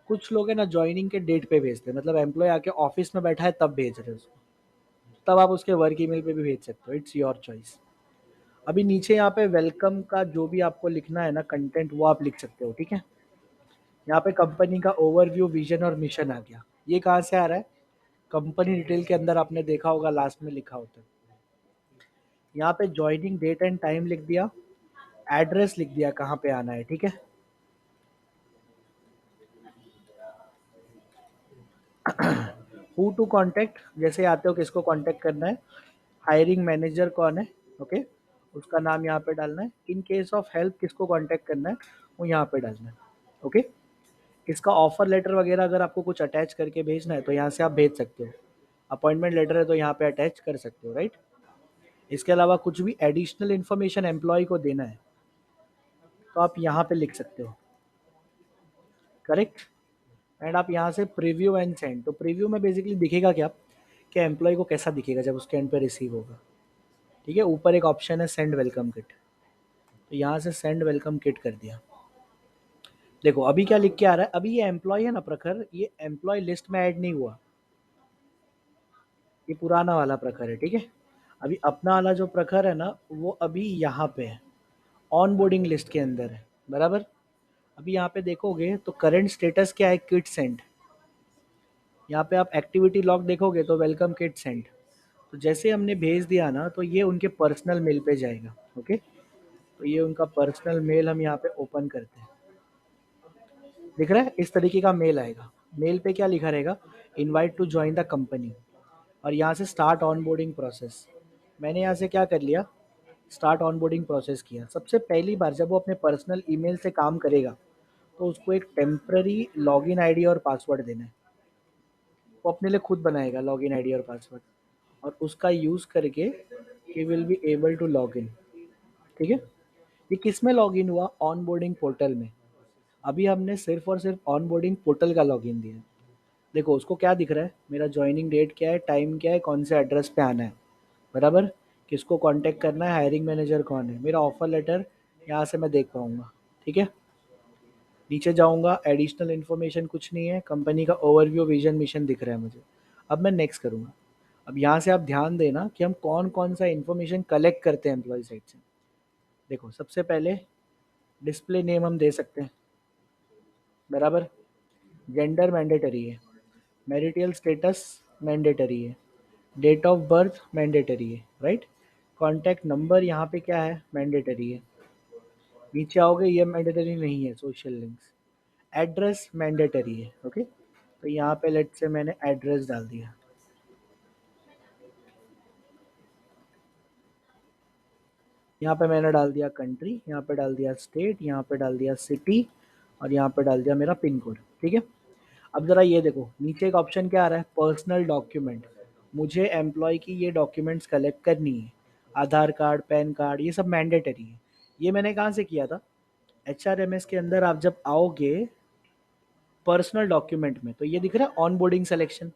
कुछ लोग है ना ज्वाइनिंग के डेट पे भेजते हैं, मतलब एम्प्लॉय आके ऑफिस में बैठा है तब भेज रहे हैं उसको। तब आप उसके वर्क ईमेल पे भी भेज सकते हो, इट्स योर चॉइस। अभी नीचे यहाँ पे वेलकम का जो भी आपको लिखना है ना कंटेंट, वो आप लिख सकते हो, ठीक है। यहाँ पे कंपनी का ओवरव्यू, विजन और मिशन आ गया। ये कहाँ से आ रहा है? कंपनी डिटेल के अंदर आपने देखा होगा लास्ट में लिखा होता है। यहाँ पे ज्वाइनिंग डेट एंड टाइम लिख दिया, एड्रेस लिख दिया कहाँ पे आना है, ठीक है। हु टू कांटेक्ट, जैसे आते हो किसको कांटेक्ट करना है। हायरिंग मैनेजर कौन है, ओके, उसका नाम यहाँ पे डालना है। इन केस ऑफ हेल्प किसको कांटेक्ट करना है, वो यहाँ पे डालना है, ओके। इसका ऑफर लेटर वगैरह अगर आपको कुछ अटैच करके भेजना है तो यहाँ से आप भेज सकते हो। अपॉइंटमेंट लेटर है तो यहाँ पे अटैच कर सकते हो, राइट। इसके अलावा कुछ भी एडिशनल इन्फॉर्मेशन एम्प्लॉय को देना है तो आप यहाँ पे लिख सकते हो, करेक्ट। एंड आप यहाँ से प्रीव्यू एंड सेंड, तो प्रीव्यू में बेसिकली दिखेगा क्या, कि एम्प्लॉय को कैसा दिखेगा जब उसके एंड पे रिसीव होगा, ठीक है। ऊपर एक ऑप्शन है सेंड वेलकम किट, तो यहाँ से सेंड वेलकम किट कर दिया। देखो अभी क्या लिख के आ रहा है, अभी ये एम्प्लॉय है ना प्रखर, ये एम्प्लॉय लिस्ट में ऐड नहीं हुआ, ये पुराना वाला प्रखर है, ठीक है। अभी अपना वाला जो प्रखर है ना, वो अभी यहाँ पे है, ऑन बोर्डिंग लिस्ट के अंदर है, बराबर। अभी यहाँ पे देखोगे तो करंट स्टेटस क्या है, किट सेंड। यहाँ पे आप एक्टिविटी लॉग देखोगे तो वेलकम किट सेंड। तो जैसे हमने भेज दिया ना, तो ये उनके पर्सनल मेल पे जाएगा, ओके। तो ये उनका पर्सनल मेल हम यहाँ पे ओपन करते हैं। दिख रहा है, इस तरीके का मेल आएगा। मेल पे क्या लिखा रहेगा, invite to join the company, और यहाँ से स्टार्ट ऑनबोर्डिंग प्रोसेस। मैंने यहाँ से क्या कर लिया, स्टार्ट ऑनबोर्डिंग प्रोसेस किया। सबसे पहली बार जब वो अपने पर्सनल ईमेल से काम करेगा तो उसको एक टेम्पररी लॉगिन आईडी और पासवर्ड देना है। वो अपने लिए खुद बनाएगा लॉगिन आईडी और पासवर्ड, और उसका यूज़ करके he will be able to log in, ठीक है। ये किस में लॉग इन हुआ, ऑन बोर्डिंग पोर्टल में। अभी हमने सिर्फ और सिर्फ ऑन बोर्डिंग पोर्टल का लॉग इन दिया है। देखो उसको क्या दिख रहा है, मेरा ज्वाइनिंग डेट क्या है, टाइम क्या है, कौन से एड्रेस पे आना है, बराबर। किसको कांटेक्ट करना है, हायरिंग मैनेजर कौन है, मेरा ऑफर लेटर यहाँ से मैं देख पाऊँगा, ठीक है। नीचे जाऊँगा, एडिशनल इन्फॉर्मेशन कुछ नहीं है, कंपनी का ओवरव्यू, विजन, मिशन दिख रहा है मुझे। अब मैं नेक्स्ट करूँगा। अब यहाँ से आप ध्यान देना कि हम कौन कौन सा इन्फॉर्मेशन कलेक्ट करते हैं एम्प्लॉय साइड से। देखो सबसे पहले डिस्प्ले नेम हम दे सकते हैं, बराबर। जेंडर मैंडेटरी है, मैरिटल स्टेटस मैंडेटरी है, डेट ऑफ बर्थ मैंडेटरी है, राइट। कॉन्टैक्ट नंबर यहाँ पे क्या है, मैंडेटरी है। नीचे आओगे, ये मैंडेटरी नहीं है, सोशल लिंक्स। एड्रेस मैंडेटरी है, ओके। तो यहाँ पे लेट से मैंने एड्रेस डाल दिया। यहाँ पे मैंने डाल दिया कंट्री, यहाँ पे डाल दिया स्टेट, यहाँ पे डाल दिया सिटी, और यहाँ पे डाल दिया मेरा पिन कोड, ठीक है। अब ज़रा ये देखो नीचे एक ऑप्शन क्या आ रहा है, पर्सनल डॉक्यूमेंट। मुझे एम्प्लॉय की ये डॉक्यूमेंट्स कलेक्ट करनी है, आधार कार्ड, पैन कार्ड, ये सब मैंडेटरी है। ये मैंने कहाँ से किया था, एच आर एम एस के अंदर। आप जब आओगे पर्सनल डॉक्यूमेंट में, तो ये दिख रहा है ऑन बोर्डिंग सेलेक्शन,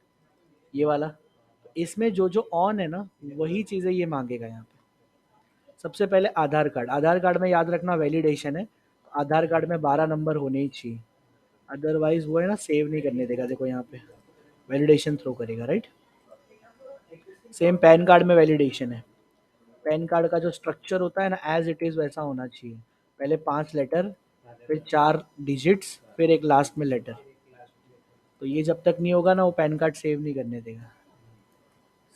ये वाला। तो इसमें जो जो ऑन है ना, वही चीज़ें ये मांगेगा यहाँ पे। सबसे पहले आधार कार्ड, आधार कार्ड में याद रखना वैलिडेशन है, तो आधार कार्ड में 12 नंबर होने ही चाहिए, अदरवाइज वो है ना सेव नहीं करने देगा। देखो यहाँ पे वैलिडेशन थ्रो करेगा, राइट। सेम पैन कार्ड में वैलिडेशन है। पैन कार्ड का जो स्ट्रक्चर होता है ना, एज इट इज़ वैसा होना चाहिए। पहले 5 लेटर, फिर 4 डिजिट्स, फिर एक लास्ट में लेटर। तो ये जब तक नहीं होगा ना, वो पैन कार्ड सेव नहीं करने देगा।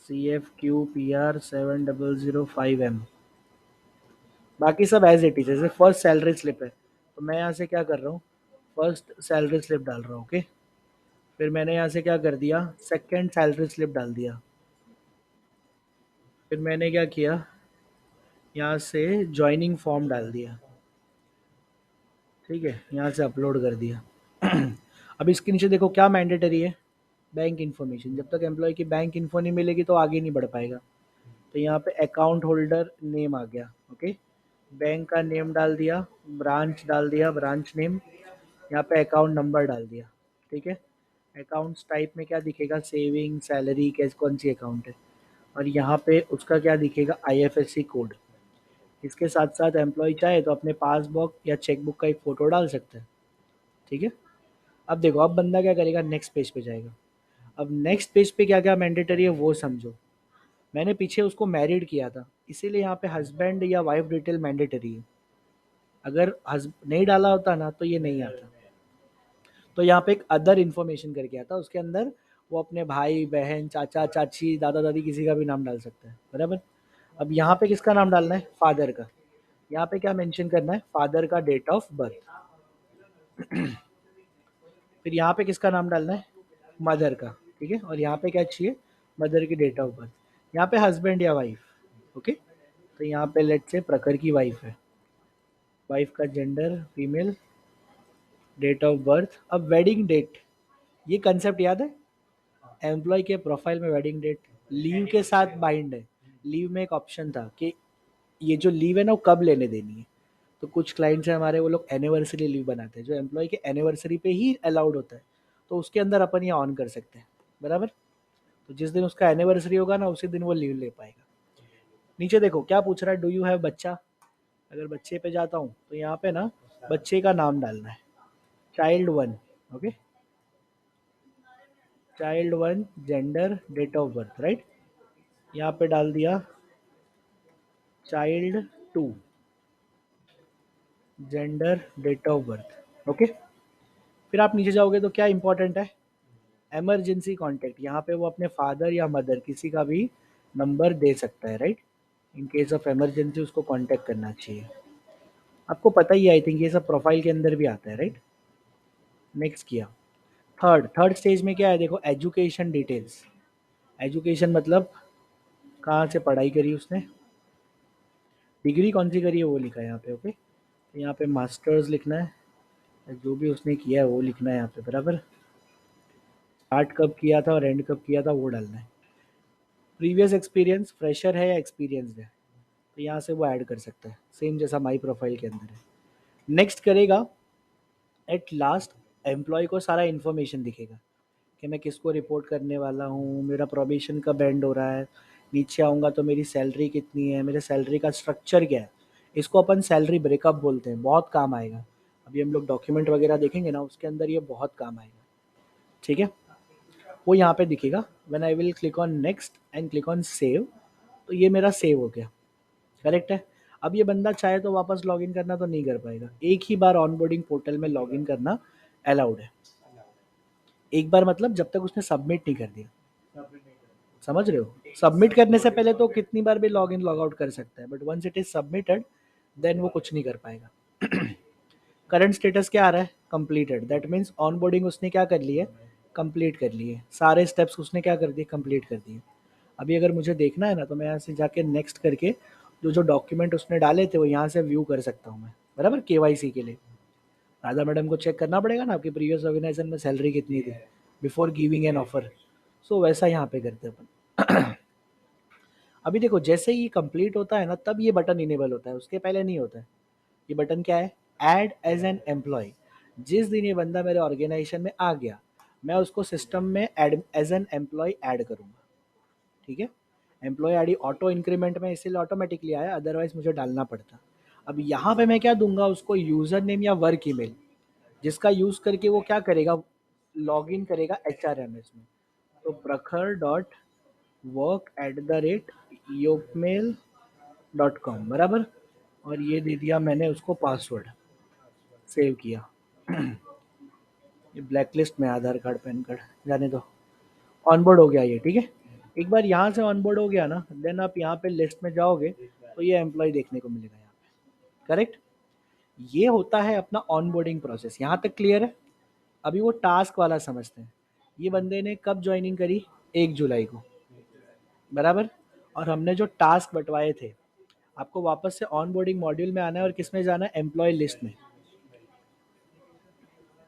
CFQPR 7005M। बाकी सब एज इट इज, जैसे फर्स्ट सैलरी स्लिप है तो मैं यहाँ से क्या कर रहा हूँ, फर्स्ट सैलरी स्लिप डाल रहा हूँ, ओके। फिर मैंने यहाँ से क्या कर दिया, सेकंड सैलरी स्लिप डाल दिया। फिर मैंने क्या किया, यहाँ से ज्वाइनिंग फॉर्म डाल दिया। ठीक है, यहाँ से अपलोड कर दिया। अब इसके नीचे देखो क्या मैंडेटरी है, बैंक इन्फॉर्मेशन। जब तक एम्प्लॉय की बैंक इन्फो नहीं मिलेगी तो आगे नहीं बढ़ पाएगा। तो यहाँ पे अकाउंट होल्डर नेम आ गया। ओके, बैंक का नेम डाल दिया, ब्रांच डाल दिया, ब्रांच नेम, यहाँ पे अकाउंट नंबर डाल दिया। ठीक है, अकाउंट्स टाइप में क्या दिखेगा, सेविंग, सैलरी, कैसे, कौन सी अकाउंट है, और यहाँ पे उसका क्या दिखेगा, आईएफएससी कोड। इसके साथ साथ एम्प्लॉय चाहे तो अपने पासबुक या चेकबुक का एक फ़ोटो डाल सकता है। ठीक है, अब देखो, अब बंदा क्या करेगा, नेक्स्ट पेज पे जाएगा। अब नेक्स्ट पेज पे क्या क्या मैंडेटरी है वो समझो। मैंने पीछे उसको मैरिड किया था, इसीलिए यहाँ पे हस्बैंड या वाइफ डिटेल मैंडेटरी है। अगर नहीं डाला होता ना तो ये नहीं आता। तो यहाँ पे एक अदर इन्फॉर्मेशन करके आता, उसके अंदर वो अपने भाई बहन चाचा चाची दादा दादी किसी का भी नाम डाल सकता है, बराबर। अब यहाँ पे किसका नाम डालना है, फादर का। यहाँ पे क्या मेंशन करना है, फादर का डेट ऑफ बर्थ। फिर यहाँ पे किसका नाम डालना है, मदर का। ठीक है, और यहाँ पे क्या चाहिए, मदर की डेट ऑफ बर्थ। यहाँ पे हस्बैंड या वाइफ। ओके, तो यहाँ पे लेट से प्रखर की वाइफ है, वाइफ का gender female, date of birth. अब वेडिंग डेट, ये कंसेप्ट याद है, एम्प्लॉय के प्रोफाइल में वेडिंग डेट लीव के साथ बाइंड है। लीव में एक ऑप्शन था कि ये जो लीव है ना वो कब लेने देनी है। तो कुछ क्लाइंट्स हैं हमारे, वो लोग एनिवर्सरी लीव बनाते हैं जो एम्प्लॉय के एनिवर्सरी पे ही अलाउड होता है। तो उसके अंदर अपन ये ऑन कर सकते हैं, बराबर। तो जिस दिन उसका एनिवर्सरी होगा ना उसी दिन वो लीव ले पाएगा। नीचे देखो क्या पूछ रहा है, डू यू हैव बच्चा। अगर बच्चे पे जाता हूँ तो यहाँ पे ना बच्चे का नाम डालना है, child one. Okay, child one, gender, date of birth, right. यहाँ पे डाल दिया child two, gender, date of birth. Okay, फिर आप नीचे जाओगे तो क्या इंपॉर्टेंट है, इमरजेंसी कांटेक्ट। यहाँ पे वो अपने फादर या मदर किसी का भी नंबर दे सकता है, right. In case of emergency उसको कांटेक्ट करना चाहिए। आपको पता ही है, आई थिंक ये सब प्रोफाइल के अंदर भी आता है, राइट। नेक्स्ट किया। थर्ड स्टेज में क्या है, देखो एजुकेशन डिटेल्स। एजुकेशन मतलब कहाँ से पढ़ाई करी उसने, डिग्री कौन सी करी है वो लिखा है यहाँ पे। ओके, तो यहाँ पे मास्टर्स लिखना है, जो भी उसने किया है वो लिखना है यहाँ पे, बराबर। स्टार्ट कब किया था और एंड कब किया था वो डालना है। प्रीवियस एक्सपीरियंस, फ्रेशर है या एक्सपीरियंसड है, तो यहाँ से वो ऐड कर सकता है, सेम जैसा माई प्रोफाइल के अंदर है। नेक्स्ट करेगा, एट लास्ट एम्प्लॉय को सारा इन्फॉर्मेशन दिखेगा कि मैं किसको रिपोर्ट करने वाला हूँ, मेरा प्रोबेशन कब एंड हो रहा है। नीचे आऊँगा तो मेरी सैलरी कितनी है, मेरे सैलरी का स्ट्रक्चर क्या है। इसको अपन सैलरी ब्रेकअप बोलते हैं, बहुत काम आएगा। अभी हम लोग डॉक्यूमेंट वगैरह देखेंगे ना, उसके अंदर ये बहुत काम आएगा। ठीक है, वो यहाँ पे दिखेगा। When I will click on next and click on save, तो ये मेरा सेव हो गया, करेक्ट है। अब ये बंदा चाहे तो वापस लॉगिन करना तो नहीं कर पाएगा, एक ही बार ऑनबोर्डिंग पोर्टल में लॉगिन करना अलाउड है। एक बार मतलब जब तक उसने सबमिट नहीं कर दिया, समझ रहे हो। सबमिट करने से पहले तो कितनी बार भी लॉग इन लॉग आउट कर सकता है, but once it is submitted then वो कुछ नहीं कर पाएगा। करंट स्टेटस क्या आ रहा है, कंप्लीटेड। दैट मीन्स ऑनबोर्डिंग उसने क्या कर ली है, कंप्लीट कर लिए, सारे स्टेप्स उसने क्या कर दिए, कंप्लीट कर दिए। अभी अगर मुझे देखना है ना तो मैं यहाँ से जाके नेक्स्ट करके जो जो डॉक्यूमेंट उसने डाले थे वो यहाँ से व्यू कर सकता हूँ मैं, बराबर। केवाईसी के लिए राधा मैडम को चेक करना पड़ेगा ना आपकी प्रीवियस ऑर्गेनाइजेशन में सैलरी कितनी थी बिफोर गिविंग एन ऑफर। सो वैसा यहाँ पे करते हैं अपन। अभी देखो जैसे ही कंप्लीट होता है ना तब ये बटन इनेबल होता है, उसके पहले नहीं होता है। ये बटन क्या है, ऐड एज एन एम्प्लॉय। जिस दिन ये बंदा मेरे ऑर्गेनाइजेशन में आ गया मैं उसको सिस्टम में add as an employee add करूँगा। ठीक है, एम्प्लॉय आईडी ऑटो इंक्रीमेंट में इसीलिए ऑटोमेटिकली आया, अदरवाइज मुझे डालना पड़ता। अब यहाँ पे मैं क्या दूंगा उसको, यूजर नेम या वर्क ईमेल, जिसका यूज करके वो क्या करेगा, लॉग इन करेगा HRMS में। तो Prakhar dot work at the rate yopmail dot com, बराबर। और ये दे दिया मैंने उसको पासवर्ड, सेव किया। ये ब्लैक लिस्ट में आधार कार्ड पैन कार्ड जाने दो। ऑनबोर्ड हो गया ये, ठीक है। एक बार यहाँ से ऑनबोर्ड हो गया ना देन आप यहाँ पे लिस्ट में जाओगे तो ये एम्प्लॉय देखने को मिलेगा यहाँ पे, करेक्ट। ये होता है अपना ऑनबोर्डिंग प्रोसेस, यहाँ तक क्लियर है। अभी वो टास्क वाला समझते हैं। ये बंदे ने कब ज्वाइनिंग करी, 1 जुलाई को, बराबर। और हमने जो टास्क बंटवाए थे, आपको वापस से ऑनबोर्डिंग मॉड्यूल में आना है और किस में जाना है, एम्प्लॉय लिस्ट में।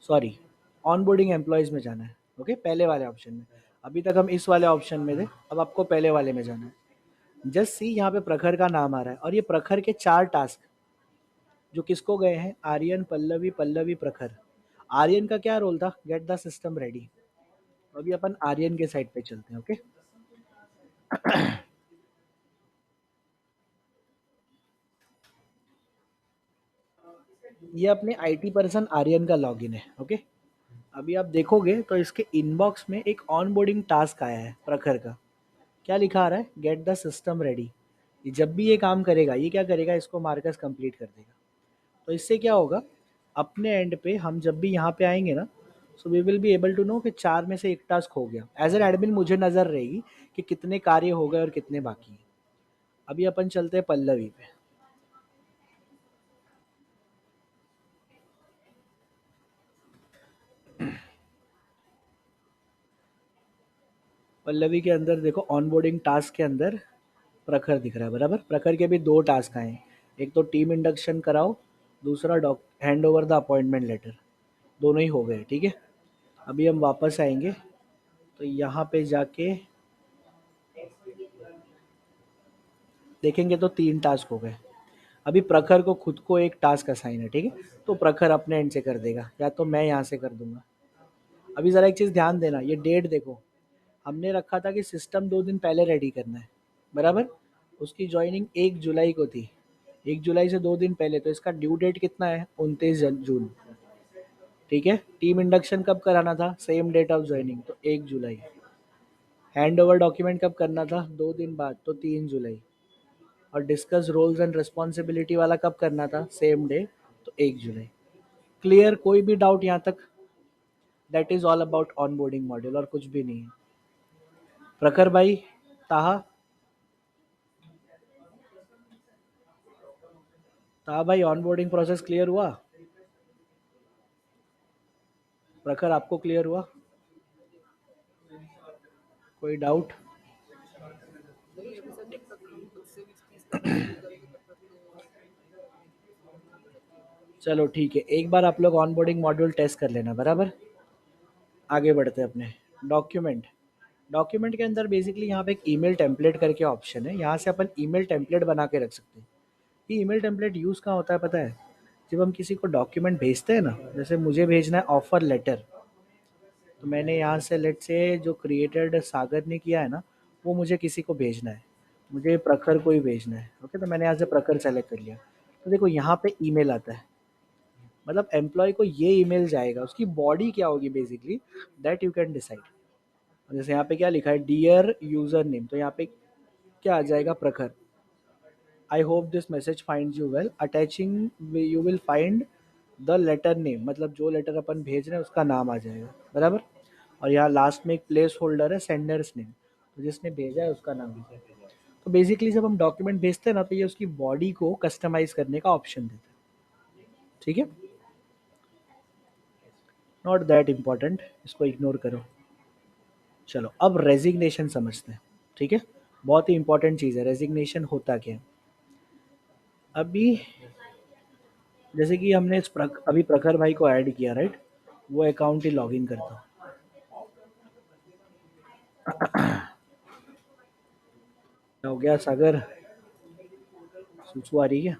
सॉरी, ऑनबोर्डिंग एम्प्लॉयज़ में जाना है। ओके, पहले वाले ऑप्शन में। अभी तक हम इस वाले ऑप्शन में थे, अब आपको पहले वाले में जाना है। जस्ट सी, यहाँ पे प्रखर का नाम आ रहा है और ये प्रखर के 4 टास्क जो किसको गए हैं, आर्यन, पल्लवी, पल्लवी, प्रखर। आर्यन का क्या रोल था, गेट द सिस्टम रेडी। अभी अपन आर्यन के साइड पे चलते हैं। ओके, ये अपने आईटी पर्सन आर्यन का लॉगिन है। ओके, अभी आप देखोगे तो इसके इनबॉक्स में एक ऑनबोर्डिंग टास्क आया है प्रखर का। क्या लिखा आ रहा है, गेट द सिस्टम रेडी। ये जब भी ये काम करेगा, ये क्या करेगा, इसको मार्कस कंप्लीट कर देगा। तो इससे क्या होगा, अपने एंड पे हम जब भी यहाँ पे आएंगे ना, so we will be able to know कि 4 में से एक टास्क हो गया। एज एन एडमिन मुझे नज़र रहेगी कि कितने कार्य हो गए और कितने बाकी हैं। अभी अपन चलते हैं पल्लवी पे। पल्लवी के अंदर देखो, ऑनबोर्डिंग टास्क के अंदर प्रखर दिख रहा है, बराबर। प्रखर के भी 2 टास्क आए हैं, एक तो टीम इंडक्शन कराओ, दूसरा doc hand over the appointment letter. दोनों ही हो गए, ठीक है। अभी हम वापस आएंगे तो यहाँ पे जाके देखेंगे तो 3 टास्क हो गए। अभी प्रखर को खुद को एक टास्क असाइन है, ठीक है, तो प्रखर अपने एंड से कर देगा या तो मैं यहाँ से कर दूंगा। अभी ज़रा एक चीज़ ध्यान देना, ये डेट देखो, हमने रखा था कि सिस्टम 2 दिन पहले रेडी करना है, बराबर। उसकी ज्वाइनिंग 1 जुलाई को थी, 1 जुलाई से 2 दिन पहले, तो इसका ड्यू डेट कितना है, 29 जून। ठीक है, टीम इंडक्शन कब कराना था, सेम डेट ऑफ ज्वाइनिंग, तो 1 जुलाई। हैंड ओवर डॉक्यूमेंट कब करना था, 2 दिन बाद, तो 3 जुलाई। और डिस्कस रोल्स एंड रिस्पॉन्सिबिलिटी वाला कब करना था, सेम डे, तो 1 जुलाई। क्लियर, कोई भी डाउट यहाँ तक। That is all about onboarding module, और कुछ भी नहीं है। प्रखर भाई, ताहा, ताहा भाई, ऑनबोर्डिंग प्रोसेस क्लियर हुआ? प्रखर, आपको क्लियर हुआ? कोई डाउट? चलो ठीक है, एक बार आप लोग ऑनबोर्डिंग मॉड्यूल टेस्ट कर लेना, बराबर। आगे बढ़ते हैं अपने डॉक्यूमेंट। डॉक्यूमेंट के अंदर बेसिकली यहाँ पे एक ईमेल टेम्पलेट करके ऑप्शन है, यहाँ से अपन ईमेल टेम्पलेट बना के रख सकते हैं। ये ईमेल टेम्पलेट यूज़ कहाँ होता है पता है, जब हम किसी को डॉक्यूमेंट भेजते हैं ना, जैसे मुझे भेजना है ऑफर लेटर, तो मैंने यहाँ से लेट से जो क्रिएटेड सागर ने किया है ना, वो मुझे किसी को भेजना है, मुझे प्रखर को ही भेजना है। ओके, तो मैंने यहाँ से प्रखर सेलेक्ट कर लिया। तो देखो यहाँ पे ईमेल आता है, मतलब एम्प्लॉय को ये ईमेल जाएगा, उसकी बॉडी क्या होगी basically, that you can decide. जैसे यहाँ पे क्या लिखा है, डियर यूजर नेम, तो यहाँ पे क्या आ जाएगा, Prakhar. I hope this message finds you well, attaching you will find the letter name, मतलब जो लेटर अपन भेज रहे हैं उसका नाम आ जाएगा, बराबर। और यहाँ लास्ट में एक प्लेस होल्डर है, सेंडर्स नेम, तो जिसने भेजा है उसका नाम भी। तो बेसिकली जब हम डॉक्यूमेंट भेजते हैं ना, तो ये उसकी बॉडी को कस्टमाइज करने का ऑप्शन देता है, ठीक है। नॉट दैट इम्पॉर्टेंट, इसको इग्नोर करो। चलो अब रेजिग्नेशन समझते हैं, ठीक है। बहुत ही इंपॉर्टेंट चीज़ है, रेजिग्नेशन होता क्या है। अभी जैसे कि हमने अभी प्रखर भाई को ऐड किया, राइट, वो अकाउंट ही लॉगिन करता हूँ। क्या हो गया सागर, सुसु आ रही है?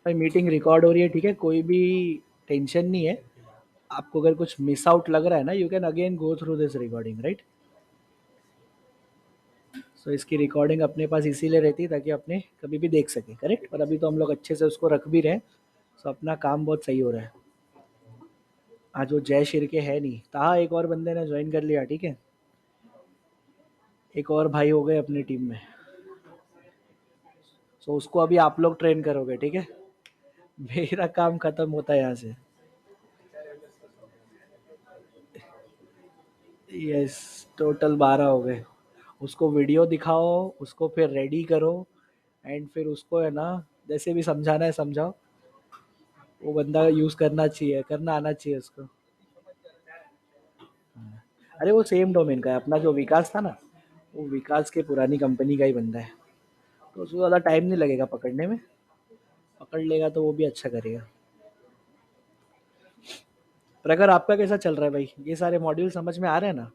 भाई मीटिंग रिकॉर्ड हो रही है, ठीक है, कोई भी टेंशन नहीं है। आपको अगर कुछ मिस आउट लग रहा है ना, you can again go through this recording, right. So इसकी रिकॉर्डिंग अपने पास इसीलिए रहती है ताकि अपने कभी भी देख सके, करेक्ट। और अभी तो हम लोग अच्छे से उसको रख भी रहे हैं, सो अपना काम बहुत सही हो रहा है। आज वो जय शिर के है नहीं, ताहा एक और बंदे ने ज्वाइन कर लिया, ठीक है। एक और भाई हो गए अपनी टीम में, सो उसको अभी आप लोग ट्रेन करोगे, ठीक है। मेरा काम खत्म होता है यहाँ से। यस, टोटल 12 हो गए। उसको वीडियो दिखाओ, उसको फिर रेडी करो, एंड फिर उसको है ना, जैसे भी समझाना है समझाओ। वो बंदा यूज़ करना चाहिए, करना आना चाहिए उसको। अरे वो सेम डोमेन का है, अपना जो विकास था ना, वो विकास के पुरानी कंपनी का ही बंदा है। तो उसको ज़्यादा टाइम नहीं लगेगा पकड़ने में, पकड़ लेगा तो वो भी अच्छा करेगा। पर अगर आपका कैसा चल रहा है भाई, ये सारे मॉड्यूल समझ में आ रहे हैं ना?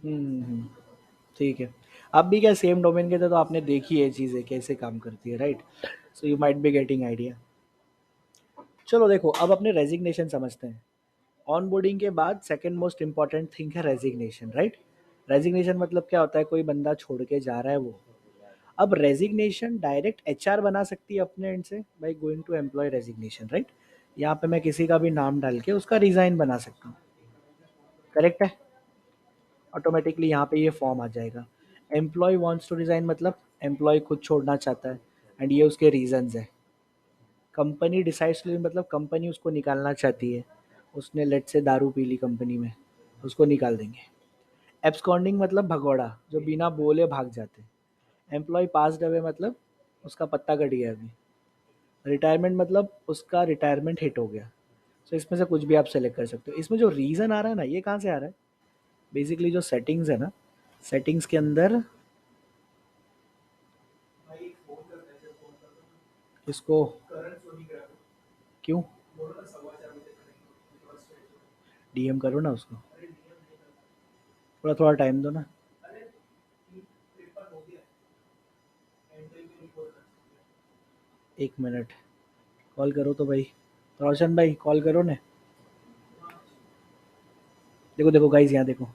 हम्म। ठीक है। आप भी क्या सेम डोमेन के थे तो आपने देखी है चीज़ें कैसे काम करती है, right? So you might be getting idea. चलो देखो, अब अपने रेजिग्नेशन समझते हैं। ऑन बोर्डिंग के बाद सेकंड मोस्ट इंपॉर्टेंट थिंग है रेजिग्नेशन, राइट? रेजिग्नेशन मतलब क्या होता है, कोई बंदा छोड़ के जा रहा है वो। अब रेजिग्नेशन डायरेक्ट एचआर बना सकती है अपने एंड से by going to employee resignation, right? यहाँ पे मैं किसी का भी नाम डाल के उसका रिजाइन बना सकता हूँ, करेक्ट है? ऑटोमेटिकली यहाँ पे ये फॉर्म आ जाएगा। एम्प्लॉय वांट्स टू रिजाइन मतलब एम्प्लॉय खुद छोड़ना चाहता है, एंड ये उसके रीजंस है। कंपनी डिसाइड्स टू मतलब कंपनी उसको निकालना चाहती है। उसने लेट से दारू पी ली कंपनी में, उसको निकाल देंगे। एब्सकॉन्डिंग मतलब भगौड़ा, जो बिना बोले भाग जाते। एम्प्लॉय पास्ड अवे मतलब उसका पत्ता कट गया अभी। रिटायरमेंट मतलब उसका रिटायरमेंट हिट हो गया। सो इसमें से कुछ भी आप सेलेक्ट कर सकते हो। इसमें जो रीज़न आ रहा है ना, ये कहाँ से आ रहा है? बेसिकली जो सेटिंग्स है ना, सेटिंग्स के अंदर इसको क्यों डीएम करो ना उसको, थोड़ा थोड़ा टाइम दो ना। 1 मिनट, कॉल करो तो भाई। रोशन भाई कॉल करो ने। देखो देखो गाइज, यहाँ देखो,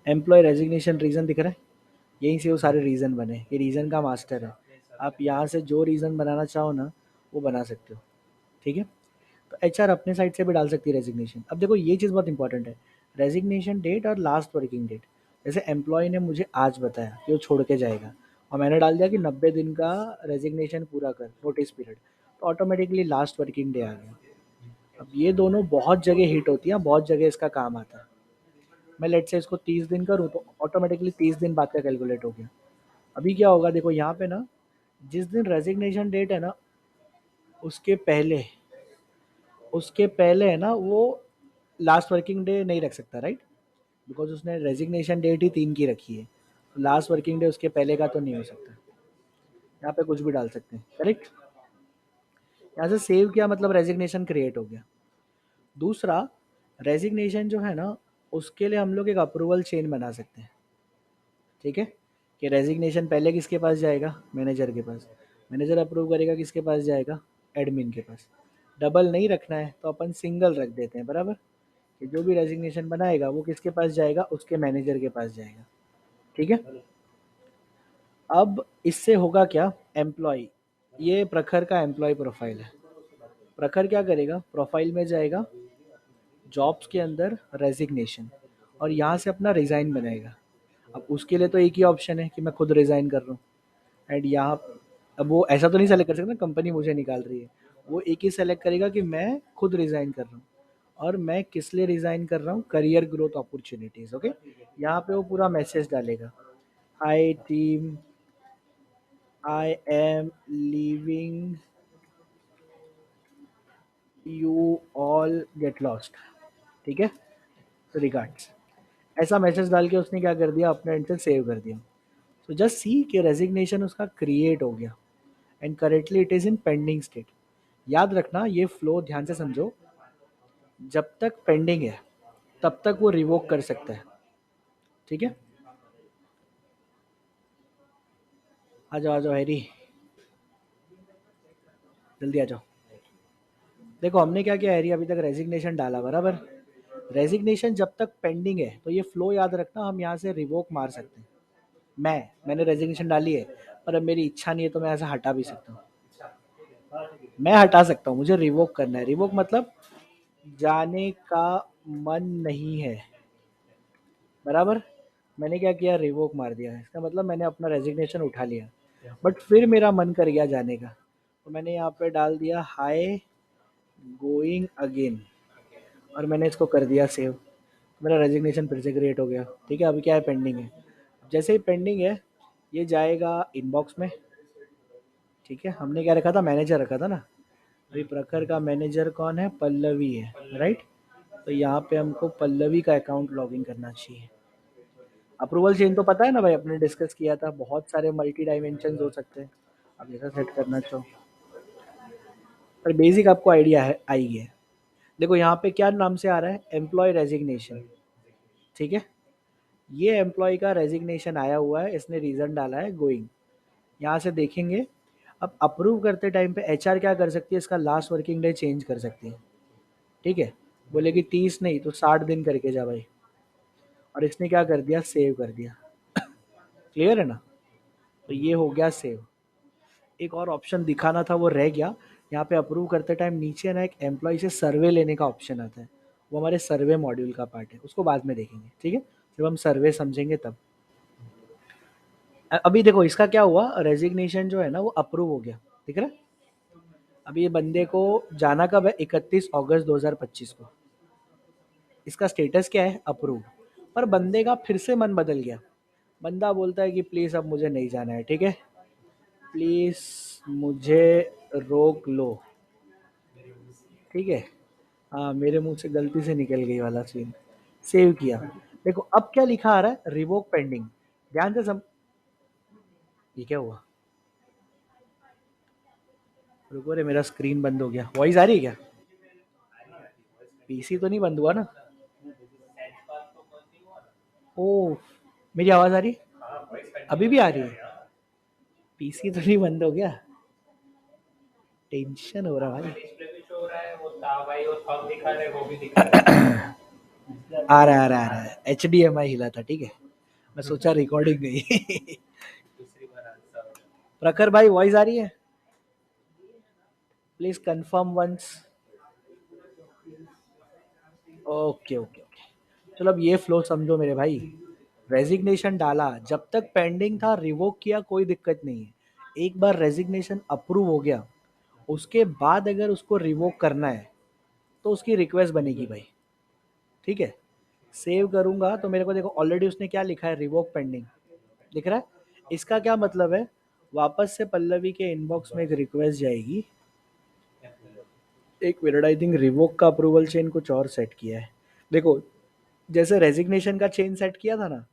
एम्प्लॉय रेजिग्नेशन रीज़न दिख रहा है। यहीं से वो सारे रीज़न बने, ये रीज़न का मास्टर है। आप यहाँ से जो रीज़न बनाना चाहो ना, वो बना सकते हो, ठीक है? तो एचआर अपने साइड से भी डाल सकती है रेजिग्नेशन। अब देखो ये चीज़ बहुत इंपॉर्टेंट है, रेजिग्नेशन डेट और लास्ट वर्किंग डेट। जैसे एम्प्लॉय ने मुझे आज बताया कि वो छोड़ के जाएगा, और मैंने डाल दिया कि 90 दिन का रेजिग्नेशन पूरा कर, नोटिस पीरियड, तो ऑटोमेटिकली लास्ट वर्किंग डे आ गया। अब ये दोनों बहुत जगह हिट होती हैं, बहुत जगह इसका काम आता है। मैं लेट से इसको 30 दिन करूँ तो ऑटोमेटिकली 30 दिन बाद का कैलकुलेट हो गया। अभी क्या होगा देखो यहाँ पे ना, जिस दिन रेजिग्नेशन डेट है ना, उसके पहले उसके पहले है ना वो लास्ट वर्किंग डे नहीं रख सकता, राइट? बिकॉज उसने रेजिग्नेशन डेट ही 3 की रखी है, तो लास्ट वर्किंग डे उसके पहले का तो नहीं हो सकता। यहाँ पे कुछ भी डाल सकते हैं, करेक्ट? यहाँ से सेव किया मतलब रेजिग्नेशन क्रिएट हो गया। दूसरा, रेजिग्नेशन जो है ना, उसके लिए हम लोग एक अप्रूवल चेन बना सकते हैं, ठीक है? कि रेजिग्नेशन पहले किसके पास जाएगा? मैनेजर के पास। मैनेजर अप्रूव करेगा, किसके पास जाएगा? एडमिन के पास। डबल नहीं रखना है तो अपन सिंगल रख देते हैं, बराबर? कि जो भी रेजिग्नेशन बनाएगा वो किसके पास जाएगा? उसके मैनेजर के पास जाएगा, ठीक है? अब इससे होगा क्या? एम्प्लॉय, ये प्रखर का एम्प्लॉय प्रोफाइल है। प्रखर क्या करेगा? प्रोफाइल में जाएगा, जॉब्स के अंदर रेजिग्नेशन, और यहाँ से अपना रिज़ाइन बनाएगा। अब उसके लिए तो एक ही ऑप्शन है कि मैं खुद रिज़ाइन कर रहा हूँ, एंड यहाँ अब वो ऐसा तो नहीं सेलेक्ट कर सकता कंपनी मुझे निकाल रही है। वो एक ही सेलेक्ट करेगा कि मैं खुद रिज़ाइन कर रहा हूँ, और मैं किस लिए रिज़ाइन कर रहा हूँ? Career growth opportunities, okay? यहाँ पे वो पूरा मैसेज डालेगा, hi team, I am leaving, you all get lost, ठीक है? रिगार्ड्स। ऐसा मैसेज डाल के उसने क्या कर दिया? अपने एंड से सेव कर दिया। सो जस्ट सी कि रेजिग्नेशन उसका क्रिएट हो गया, and currently it is in pending state. याद रखना ये फ्लो ध्यान से समझो, जब तक पेंडिंग है तब तक वो रिवोक कर सकता है, ठीक है? आ जाओ हैरी, जल्दी आ जाओ। देखो हमने क्या किया हैरी, अभी तक रेजिग्नेशन डाला, बराबर? रेजिग्नेशन जब तक पेंडिंग है तो ये फ्लो याद रखना, हम यहाँ से रिवोक मार सकते हैं। मैंने रेजिग्नेशन डाली है, पर अब मेरी इच्छा नहीं है तो मैं ऐसा हटा भी सकता हूँ। मैं हटा सकता हूँ, मुझे रिवोक करना है। रिवोक मतलब जाने का मन नहीं है, बराबर? मैंने क्या किया? रिवोक मार दिया। इसका मतलब मैंने अपना रेजिग्नेशन उठा लिया, बट फिर मेरा मन कर गया जाने का, तो मैंने यहाँ पे डाल दिया हाय गोइंग अगेन, और मैंने इसको कर दिया सेव। मेरा रेजिग्नेशन फिर से क्रिएट हो गया, ठीक है? अभी क्या है? पेंडिंग है। जैसे ही पेंडिंग है, ये जाएगा इनबॉक्स में, ठीक है? हमने क्या रखा था? मैनेजर रखा था ना। अभी प्रखर का मैनेजर कौन है? पल्लवी है, राइट? तो यहाँ पे हमको पल्लवी का अकाउंट लॉगिन करना चाहिए। अप्रूवल चेन तो पता है ना भाई, अपने डिस्कस किया था, बहुत सारे मल्टी डायमेंशन हो सकते हैं। अब जैसा सेट करना चाहो, पर बेसिक आपको आइडिया है, आई है। देखो यहाँ पे क्या नाम से आ रहा है, एम्प्लॉय रेजिग्नेशन। ठीक है, ये एम्प्लॉय का रेजिग्नेशन आया हुआ है, इसने रीज़न डाला है गोइंग। यहाँ से देखेंगे। अब अप्रूव करते टाइम पे एचआर क्या कर सकती है, इसका लास्ट वर्किंग डे चेंज कर सकती है। ठीक है, बोलेगी 30 नहीं तो 60 दिन करके जा भाई, और इसने क्या कर दिया, सेव कर दिया। क्लियर है ना, तो ये हो गया सेव। एक और ऑप्शन दिखाना था वो रह गया। यहाँ पे अप्रूव करते टाइम नीचे ना एक एम्प्लॉय से सर्वे लेने का ऑप्शन आता है, वो हमारे सर्वे मॉड्यूल का पार्ट है, उसको बाद में देखेंगे। ठीक है, जब हम सर्वे समझेंगे तब। अभी देखो इसका क्या हुआ, रेजिग्नेशन जो है ना वो अप्रूव हो गया, दिख रहा है। अभी ये बंदे को जाना कब है, 31 अगस्त 2025 को। इसका स्टेटस क्या है, अप्रूव। पर बंदे का फिर से मन बदल गया, बंदा बोलता है कि प्लीज़ अब मुझे नहीं जाना है। ठीक है, प्लीज़ मुझे रोक लो। ठीक है, हाँ मेरे मुंह से गलती से निकल गई वाला सीन। सेव किया। देखो अब क्या लिखा आ रहा है, रिवोक पेंडिंग। ध्यान से सम, ये क्या हुआ, रुको रे, मेरा स्क्रीन बंद हो गया। वॉइस आ रही है क्या, पीसी तो नहीं बंद हुआ ना। ओह, मेरी आवाज़ आ रही है, अभी भी आ रही है। पीसी तो नहीं बंद हो गया, टेंशन हो रहा भाई। आ रहा है, आ रहा है, आ रहा है। HDMI हिला था, ठीक है, मैं सोचा रिकॉर्डिंग नहीं। प्रखर भाई वॉइस आ रही है, please confirm once. Okay okay okay, चलो अब ये फ्लो समझो मेरे भाई। रेजिग्नेशन डाला, जब तक पेंडिंग था रिवोक किया कोई दिक्कत नहीं है। एक बार रेजिग्नेशन अप्रूव हो गया, उसके बाद अगर उसको रिवोक करना है तो उसकी रिक्वेस्ट बनेगी भाई। ठीक है, सेव करूंगा तो मेरे को देखो ऑलरेडी उसने क्या लिखा है, रिवोक पेंडिंग दिख रहा है। इसका क्या मतलब है, वापस से पल्लवी के इनबॉक्स में एक रिक्वेस्ट जाएगी। एक मिनट, आई थिंक रिवोक का अप्रूवल चेन कुछ और सेट किया है। देखो, जैसे रेजिग्नेशन का चेन सेट किया था ना,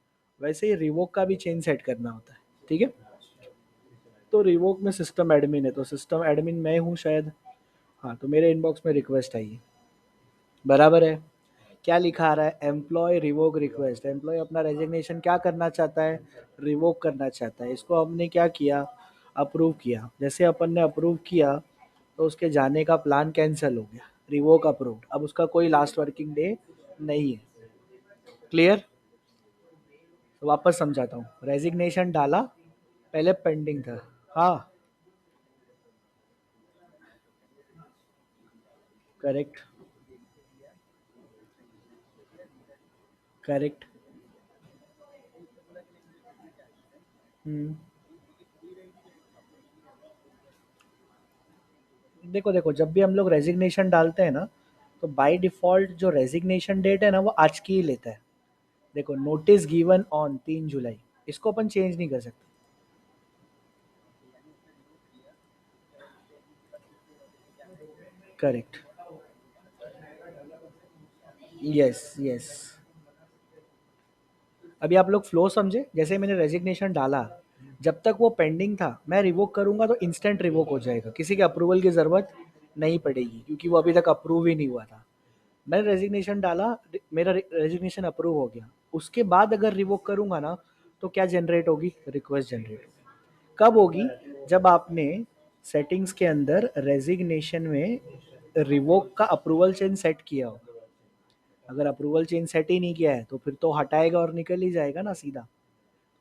वैसे ही रिवोक का भी चेन सेट करना होता है। ठीक है, तो रिवोक में सिस्टम एडमिन है, तो सिस्टम एडमिन मैं हूँ शायद। हाँ, तो मेरे इनबॉक्स में रिक्वेस्ट आई है, बराबर है। क्या लिखा आ रहा है, एम्प्लॉय रिवोक रिक्वेस्ट। एम्प्लॉय अपना रेजिग्नेशन क्या करना चाहता है, रिवोक करना चाहता है। इसको हमने क्या किया, अप्रूव किया। जैसे अपन ने अप्रूव किया तो उसके जाने का प्लान कैंसिल हो गया, रिवोक अप्रूव्ड। अब उसका कोई लास्ट वर्किंग डे नहीं है। क्लियर, तो वापस समझाता हूँ। रेजिग्नेशन डाला, पहले पेंडिंग था। हाँ, करेक्ट, करेक्ट। हम्म, देखो देखो, जब भी हम लोग रेजिग्नेशन डालते हैं ना, तो बाय डिफ़ॉल्ट जो रेजिग्नेशन डेट है ना वो आज की ही लेता है। देखो, नोटिस गिवन ऑन 3 जुलाई, इसको अपन चेंज नहीं कर सकते। Correct, yes yes. अभी आप लोग फ्लो समझे, जैसे मैंने रेजिग्नेशन डाला, जब तक वो पेंडिंग था मैं रिवोक करूंगा तो इंस्टेंट रिवोक हो जाएगा, किसी के अप्रूवल की ज़रूरत नहीं पड़ेगी, क्योंकि वो अभी तक अप्रूव ही नहीं हुआ था। मैंने रेजिग्नेशन डाला, मेरा रेजिग्नेशन अप्रूव हो गया, उसके बाद अगर रिवोक करूंगा ना, तो क्या जनरेट होगी, रिक्वेस्ट जनरेट होगी। कब होगी, जब आपने सेटिंग्स के अंदर रेजिग्नेशन में रिवोक का अप्रूवल चेंज सेट किया हो। अगर अप्रूवल चेंज सेट ही नहीं किया है तो फिर तो हटाएगा और निकल ही जाएगा ना सीधा।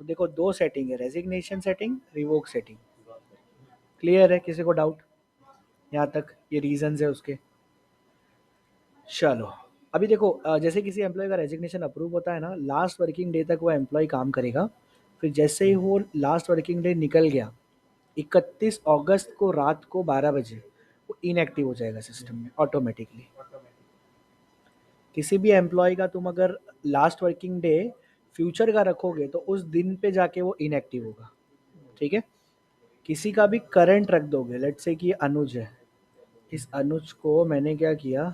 तो देखो, दो सेटिंग है, resignation setting, revoke setting. Clear है, किसी को डाउट यहाँ तक, ये रीजंस है उसके। चलो, अभी देखो, जैसे किसी एम्प्लॉय का रेजिग्नेशन अप्रूव होता है ना, लास्ट वर्किंग डे तक वो एम्प्लॉय काम करेगा। फिर जैसे ही वो लास्ट वर्किंग डे निकल गया, 31 अगस्त को रात को 12 बजे वो इनएक्टिव हो जाएगा सिस्टम में ऑटोमेटिकली। किसी भी एम्प्लॉय का तुम अगर लास्ट वर्किंग डे फ्यूचर का रखोगे तो उस दिन पे जाके वो इनएक्टिव होगा। ठीक है, किसी का भी करंट रख दोगे, लेट्स से कि अनुज है, इस अनुज को मैंने क्या किया,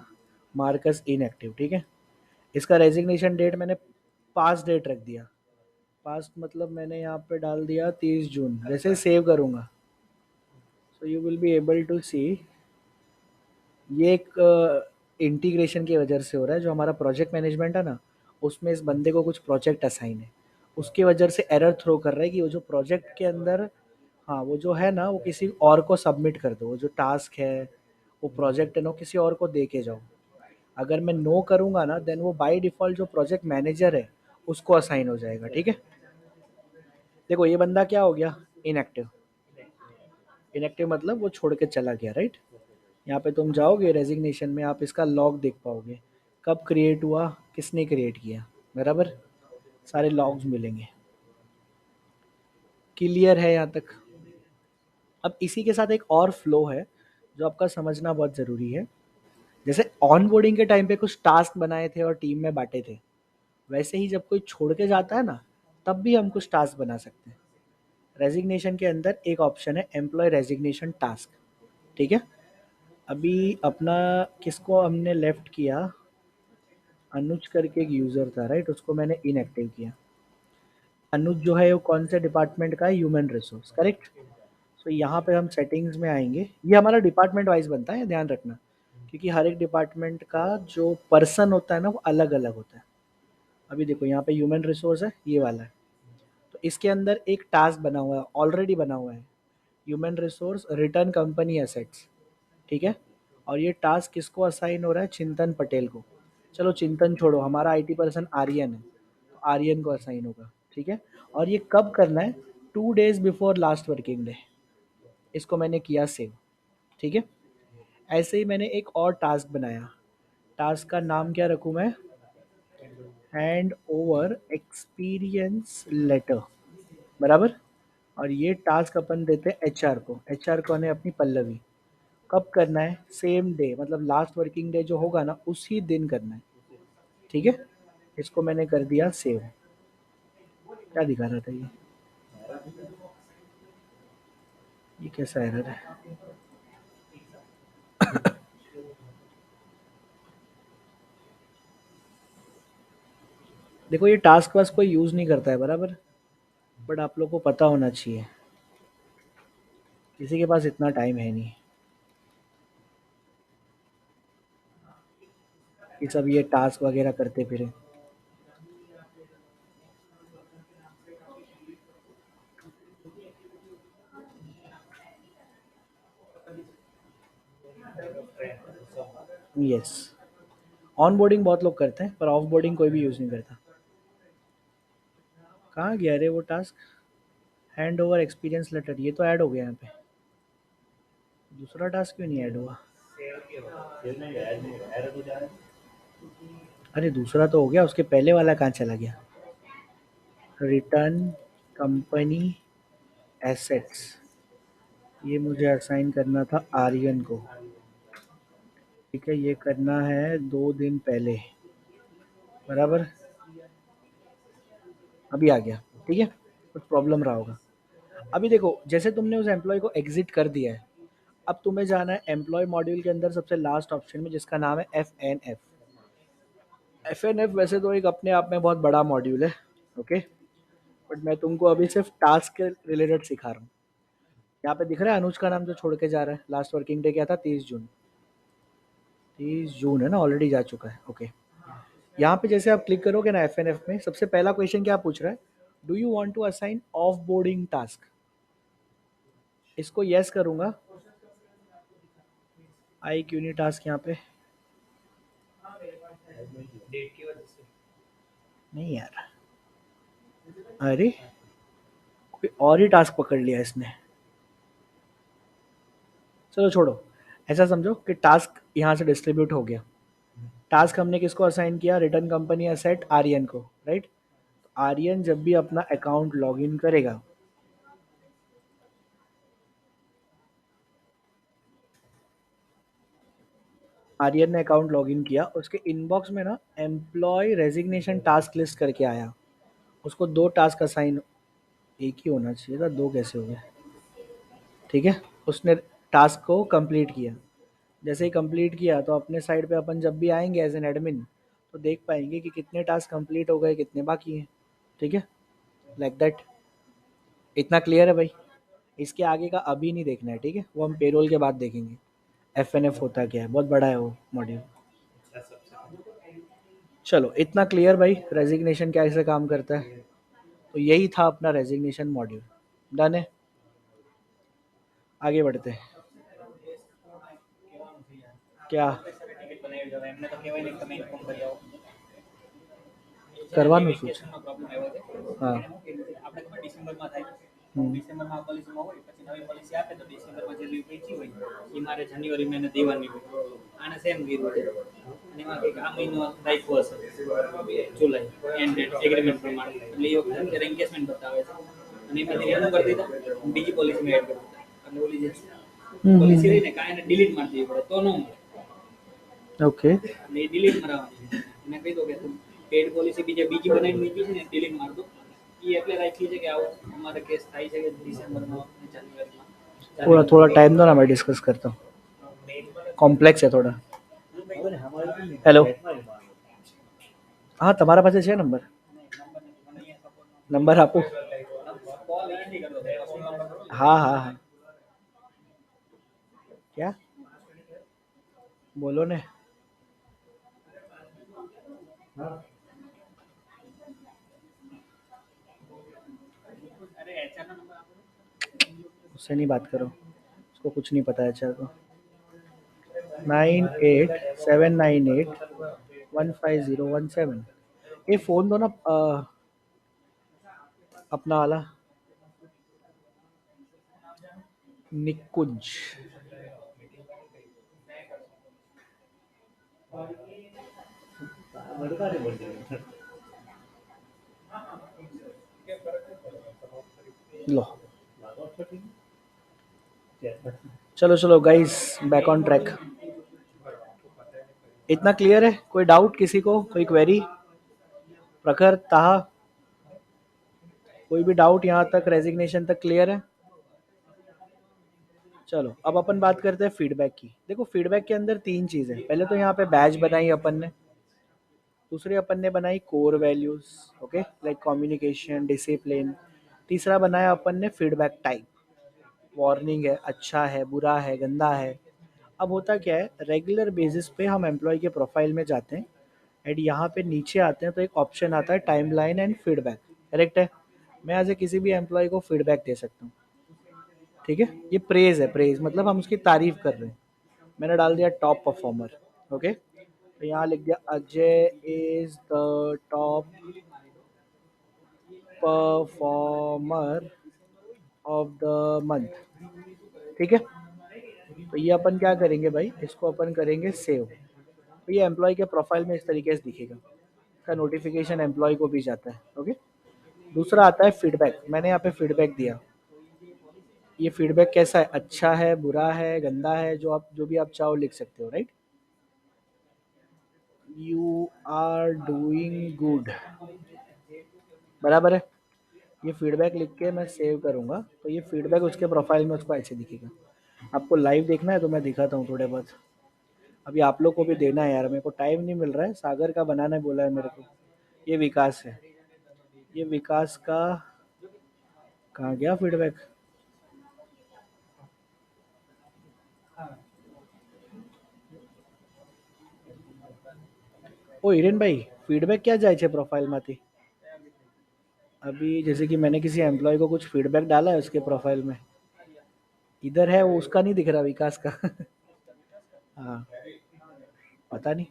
मार्कस इनएक्टिव, ठीक है। इसका रेजिग्नेशन डेट मैंने पास्ट डेट रख दिया। पास्ट मतलब मैंने यहाँ पे डाल दिया 30 जून। जैसे सेव करूँगा so you will be able to see, ये एक इंटीग्रेशन की वजह से हो रहा है। जो हमारा प्रोजेक्ट मैनेजमेंट है ना, उसमें इस बंदे को कुछ प्रोजेक्ट असाइन है, उसकी वजह से एरर थ्रो कर रहा है कि वो जो प्रोजेक्ट के अंदर, हाँ वो जो है ना वो किसी और को सबमिट कर दो, वो जो टास्क है वो प्रोजेक्ट है ना वो किसी और को दे के जाओ। अगर मैं नो करूँगा ना देन वो बाय डिफ़ॉल्ट जो प्रोजेक्ट मैनेजर है उसको असाइन हो जाएगा, ठीक है। देखो ये बंदा क्या हो गया, इनएक्टिव। इनएक्टिव मतलब वो छोड़ के चला गया, राइट। यहाँ पे तुम जाओगे रेजिग्नेशन में, आप इसका लॉग देख पाओगे, कब क्रिएट हुआ, किसने क्रिएट किया, बराबर, सारे लॉग्स मिलेंगे। क्लियर है यहाँ तक। अब इसी के साथ एक और फ्लो है जो आपका समझना बहुत ज़रूरी है। जैसे ऑन बोर्डिंग के टाइम पे कुछ टास्क बनाए थे और टीम में बांटे थे, वैसे ही जब कोई छोड़ के जाता है ना तब भी हम कुछ टास्क बना सकते हैं। रेजिग्नेशन के अंदर एक ऑप्शन है एम्प्लॉय रेजिग्नेशन टास्क, ठीक है। अभी अपना किसको हमने लेफ्ट किया, अनुज करके एक यूज़र था, राइट, उसको मैंने इनएक्टिव किया। अनुज जो है वो कौन से डिपार्टमेंट का है, ह्यूमन रिसोर्स, करेक्ट। सो यहाँ पे हम सेटिंग्स में आएंगे, ये हमारा डिपार्टमेंट वाइज बनता है, ध्यान रखना, क्योंकि हर एक डिपार्टमेंट का जो पर्सन होता है ना वो अलग अलग होता है। अभी देखो यहाँ पे ह्यूमन रिसोर्स है, ये वाला है, तो इसके अंदर एक टास्क बना हुआ है, ऑलरेडी बना हुआ है, human resource return company assets, ठीक है। और ये टास्क किसको असाइन हो रहा है, चिंतन पटेल को। चलो चिंतन छोड़ो, हमारा आईटी पर्सन आर्यन है, तो आर्यन को असाइन होगा, ठीक है। और ये कब करना है, 2 days before last working day. इसको मैंने किया सेव, ठीक है। ऐसे ही मैंने एक और टास्क बनाया, टास्क का नाम क्या रखूँ मैं, हैंड ओवर एक्सपीरियंस लेटर, बराबर। और ये टास्क अपन देते हैं एचआर को, एचआर कौन है, अपनी पल्लवी। कब करना है, सेम डे, मतलब लास्ट वर्किंग डे जो होगा ना उसी दिन करना है, ठीक है। इसको मैंने कर दिया सेव। क्या दिखा रहा था ये कैसा एरर है। देखो ये टास्क वास्क कोई यूज़ नहीं करता है, बराबर, बट आप लोग को पता होना चाहिए, किसी के पास इतना टाइम है नहीं कि सब ये टास्क वगैरह करते फिरे। यस, ऑन बोर्डिंग बहुत लोग करते हैं पर ऑफ बोर्डिंग कोई भी यूज़ नहीं करता। कहाँ गया रे वो task, hand over experience letter, ये तो ऐड हो गया यहाँ पे, दूसरा टास्क क्यों नहीं ऐड हुआ। अरे दूसरा तो हो गया, उसके पहले वाला कहाँ चला गया, रिटर्न कंपनी एसेट्स, ये मुझे असाइन करना था आर्यन को, ठीक है। ये करना है 2 दिन पहले, बराबर, अभी आ गया, ठीक है। कुछ प्रॉब्लम रहा होगा। अभी देखो जैसे तुमने उस एम्प्लॉय को एग्जिट कर दिया है, अब तुम्हें जाना है एम्प्लॉय मॉड्यूल के अंदर सबसे लास्ट ऑप्शन में जिसका नाम है FNF। FNF वैसे तो एक अपने आप में बहुत बड़ा मॉड्यूल है, ओके, बट मैं तुमको अभी सिर्फ टास्क के रिलेटेड सिखा रहा हूँ। यहाँ पे दिख रहा है अनुज का नाम जो छोड़ के जा रहा है, लास्ट वर्किंग डे क्या था, 30 जून। 30 जून है ना, ऑलरेडी जा चुका है, ओके। यहाँ पे जैसे आप क्लिक करोगे ना FNF में, सबसे पहला क्वेश्चन क्या पूछ रहा है, do you want to assign offboarding task. इसको यस करूंगा, आई क्यों नहीं टास्क यहाँ पे, नहीं यार, अरे कोई और ही टास्क पकड़ लिया इसने। चलो छोड़ो, ऐसा समझो कि टास्क यहाँ से डिस्ट्रीब्यूट हो गया। टास्क हमने किसको असाइन किया, रिटर्न कंपनी असेट आर्यन को, राइट। आर्यन जब भी अपना अकाउंट लॉगिन करेगा, आर्यन ने अकाउंट लॉगिन किया, उसके इनबॉक्स में ना एम्प्लॉय रेजिग्नेशन टास्क लिस्ट करके आया, उसको 2 टास्क असाइन, एक ही होना चाहिए था, दो कैसे हो गए, ठीक है। उसने टास्क को कंप्लीट किया, जैसे ही कंप्लीट किया तो अपने साइड पे अपन जब भी आएंगे एज एन एडमिन तो देख पाएंगे कि कितने टास्क कंप्लीट हो गए, कितने बाकी हैं। ठीक है, लाइक दैट। इतना क्लियर है भाई? इसके आगे का अभी नहीं देखना है, ठीक है, वो हम पेरोल के बाद देखेंगे। एफ एन एफ होता क्या है, बहुत बड़ा है वो मॉड्यूल। चलो इतना क्लियर भाई, रेजिग्नेशन कैसे काम करता है। तो यही था अपना रेजिग्नेशन मॉड्यूल। डन है, आगे बढ़ते हैं। क्या કરવાનું શું છે? હા. હમ. ઓકે. थोड़ा थोड़ा टाइम दो ना, मैं डिस्कस करता हूँ, कॉम्प्लेक्स है थोड़ा। हेलो, हाँ તમારા પાસે છે નંબર? નંબર આપો। हाँ हाँ हाँ, क्या बोलो ने? उससे नहीं बात करो, उसको कुछ नहीं पता है अच्छा को। 9879815017। ये फ़ोन दो ना, अपना वाला, निकुंज। लो, चलो चलो गाइस, बैक ऑन ट्रैक। इतना क्लियर है? कोई डाउट किसी को, कोई क्वेरी? प्रखर, ताहा, कोई भी डाउट यहाँ तक, रेजिग्नेशन तक क्लियर है? चलो अब अपन बात करते हैं फीडबैक की। देखो फीडबैक के अंदर तीन चीज़ें, पहले तो यहाँ पे बैच बनाई अपन ने, दूसरी अपन ने बनाई core values, okay, like communication, discipline. तीसरा बनाया अपन ने फीडबैक टाइप, वार्निंग है, अच्छा है, बुरा है, गंदा है। अब होता क्या है, रेगुलर बेसिस पे हम एम्प्लॉय के प्रोफाइल में जाते हैं एंड यहाँ पे नीचे आते हैं तो एक ऑप्शन आता है टाइमलाइन एंड फीडबैक। करेक्ट है? मैं एज ए किसी भी एम्प्लॉय को फीडबैक दे सकता हूँ। ठीक है, ये प्रेज है, प्रेज मतलब हम उसकी तारीफ कर रहे हैं। मैंने डाल दिया टॉप परफॉर्मर। ओके, तो यहाँ लिख दिया Ajay is the top performer of the month. ठीक है, तो ये अपन क्या करेंगे भाई, इसको अपन करेंगे सेव। तो ये एम्प्लॉय के प्रोफाइल में इस तरीके से दिखेगा, इसका नोटिफिकेशन एम्प्लॉय को भी जाता है। ओके, दूसरा आता है फीडबैक। मैंने यहाँ पे फीडबैक दिया। ये फीडबैक कैसा है, अच्छा है, बुरा है, गंदा है, जो भी आप चाहो लिख सकते हो, right? You are doing good, बराबर है। ये फीडबैक लिख के मैं सेव करूँगा तो ये फीडबैक उसके प्रोफाइल में उसको ऐसे दिखेगा। आपको लाइव देखना है तो मैं दिखाता हूँ थोड़े बहुत। अभी आप लोग को भी देना है यार, मेरे को टाइम नहीं मिल रहा है, सागर का बनाना है बोला है मेरे को। ये विकास है, ये विकास का कहाँ गया फीडबैक? ओ हिरेन भाई, फीडबैक क्या जाए छे प्रोफाइलમાંથી? अभी जैसे कि मैंने किसी एम्प्लॉय को कुछ फीडबैक डाला है उसके प्रोफाइल में, इधर है वो, उसका नहीं दिख रहा, विकास का। हाँ, पता नहीं।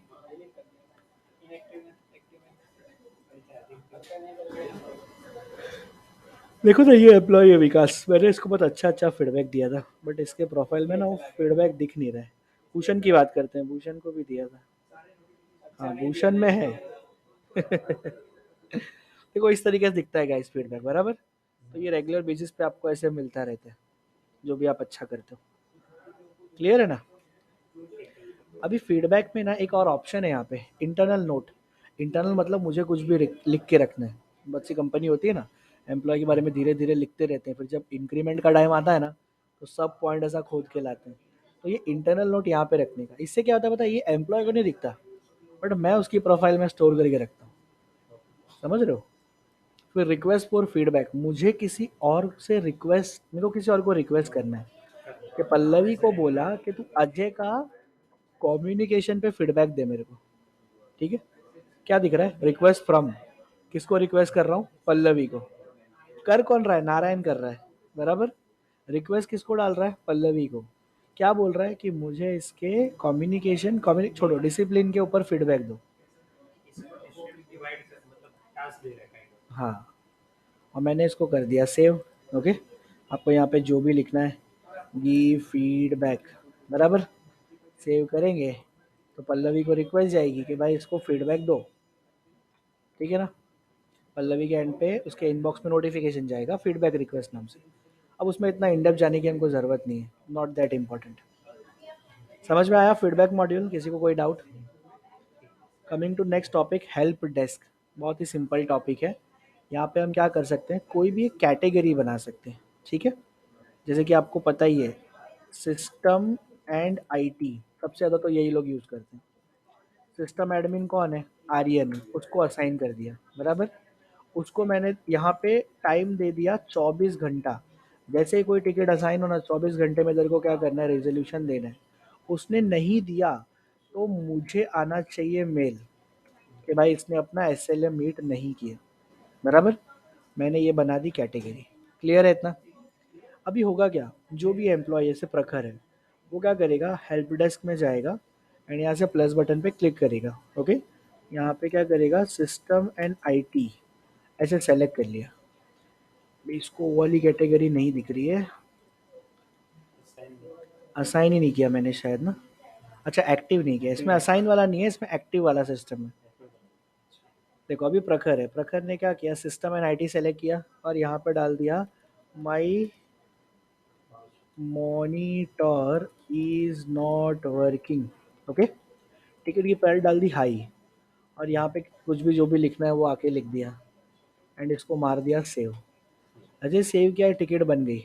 देखो ना, ये एम्प्लॉय है विकास, मैंने इसको बहुत अच्छा अच्छा फीडबैक दिया था, बट इसके प्रोफाइल में ना वो फीडबैक दिख नहीं रहा है। भूषण की बात करते हैं, भूषण को भी दिया था। हाँ, भूषण में है। देखो इस तरीके से दिखता है गाइस फीडबैक, बराबर। तो ये रेगुलर बेसिस पे आपको ऐसे मिलता रहता है, जो भी आप अच्छा करते हो। क्लियर है ना? अभी फीडबैक में ना एक और ऑप्शन है यहाँ पे, इंटरनल नोट। इंटरनल मतलब मुझे कुछ भी लिख के रखना है। बहुत सी कंपनी होती है ना, एम्प्लॉय के बारे में धीरे धीरे लिखते रहते हैं, फिर जब इंक्रीमेंट का टाइम आता है ना तो सब पॉइंट ऐसा खोद के लाते हैं। तो ये इंटरनल नोट यहाँ पे रखने का, इससे क्या होता है पता है, ये एम्प्लॉय को नहीं दिखता, बट मैं उसकी प्रोफाइल में स्टोर करके रखता हूँ। समझ रहे हो? फिर रिक्वेस्ट फॉर फीडबैक, मुझे किसी और से रिक्वेस्ट, मेरे को किसी और को रिक्वेस्ट करना है कि पल्लवी को बोला कि तू अजय का कम्युनिकेशन पे फीडबैक दे मेरे को। ठीक है, क्या दिख रहा है, रिक्वेस्ट फ्रॉम, किसको रिक्वेस्ट कर रहा हूँ, पल्लवी को। कर कौन रहा है, नारायण कर रहा है, बराबर। रिक्वेस्ट किसको डाल रहा है, पल्लवी को। क्या बोल रहा है कि मुझे इसके कम्युनिकेशन छोड़ो, डिसिप्लिन के ऊपर फीडबैक दो। हाँ, और मैंने इसको कर दिया सेव। ओके, आपको यहाँ पे जो भी लिखना है, गिव फीडबैक, बराबर। सेव करेंगे तो पल्लवी को रिक्वेस्ट जाएगी कि भाई इसको फीडबैक दो। ठीक है ना? पल्लवी के एंड पे उसके इनबॉक्स में नोटिफिकेशन जाएगा फीडबैक रिक्वेस्ट नाम से। अब उसमें इतना इंडेप्थ जाने की हमको ज़रूरत नहीं है, नॉट दैट इम्पॉर्टेंट। समझ में आया फीडबैक मॉड्यूल? किसी को कोई doubt? Coming to next topic, help desk. बहुत ही सिंपल टॉपिक है। यहाँ पे हम क्या कर सकते हैं, कोई भी एक कैटेगरी बना सकते हैं। ठीक है, जैसे कि आपको पता ही है, सिस्टम एंड आईटी सबसे ज़्यादा तो यही लोग यूज़ करते हैं। सिस्टम एडमिन कौन है, आर्यन, उसको असाइन कर दिया, बराबर। उसको मैंने यहाँ पे टाइम दे दिया 24 घंटा। जैसे ही कोई टिकट असाइन होना, 24 घंटे में तेरे को क्या करना है, रेजोल्यूशन देना है। उसने नहीं दिया तो मुझे आना चाहिए मेल कि भाई इसने अपना एसएलए मीट नहीं किया, बराबर। मैंने ये बना दी कैटेगरी। क्लियर है इतना? अभी होगा क्या, जो भी एम्प्लॉय जैसे प्रखर है, वो क्या करेगा, हेल्प डेस्क में जाएगा एंड यहाँ से प्लस बटन पे क्लिक करेगा। ओके, यहाँ पे क्या करेगा, सिस्टम एंड आईटी ऐसे सेलेक्ट कर लिया। इसको वो वाली कैटेगरी नहीं दिख रही है, असाइन ही नहीं किया मैंने शायद ना। अच्छा, एक्टिव नहीं किया, इसमें असाइन वाला नहीं है, इसमें एक्टिव वाला सिस्टम है। देखो अभी प्रखर है, प्रखर ने क्या किया, सिस्टम एंड आईटी सेलेक्ट किया और यहाँ पे डाल दिया my monitor is not working. Okay, ticket की प्राइस डाल दी हाई, और यहाँ पे कुछ भी जो भी लिखना है वो आके लिख दिया एंड इसको मार दिया सेव। अजय सेव किया, टिकट बन गई।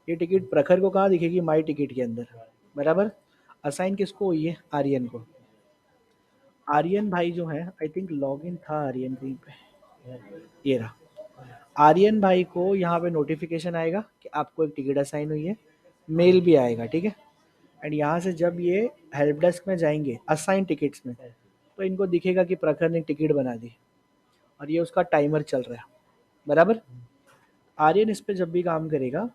ये टिकट प्रखर को कहाँ दिखेगी, माई टिकट के अंदर, बराबर। असाइन किसको हुई है, आर्यन को। आर्यन भाई जो है, आई थिंक लॉगिन था आर्यन कहीं पे, ये रहा। आर्यन भाई को यहाँ पे नोटिफिकेशन आएगा कि आपको एक टिकट असाइन हुई है, मेल भी आएगा। ठीक है, एंड यहाँ से जब ये हेल्प डेस्क में जाएंगे असाइन टिकट्स में, तो इनको दिखेगा कि प्रखर ने टिकट बना दी और ये उसका टाइमर चल रहा है, बराबर। आर्यन इस पे जब भी काम करेगा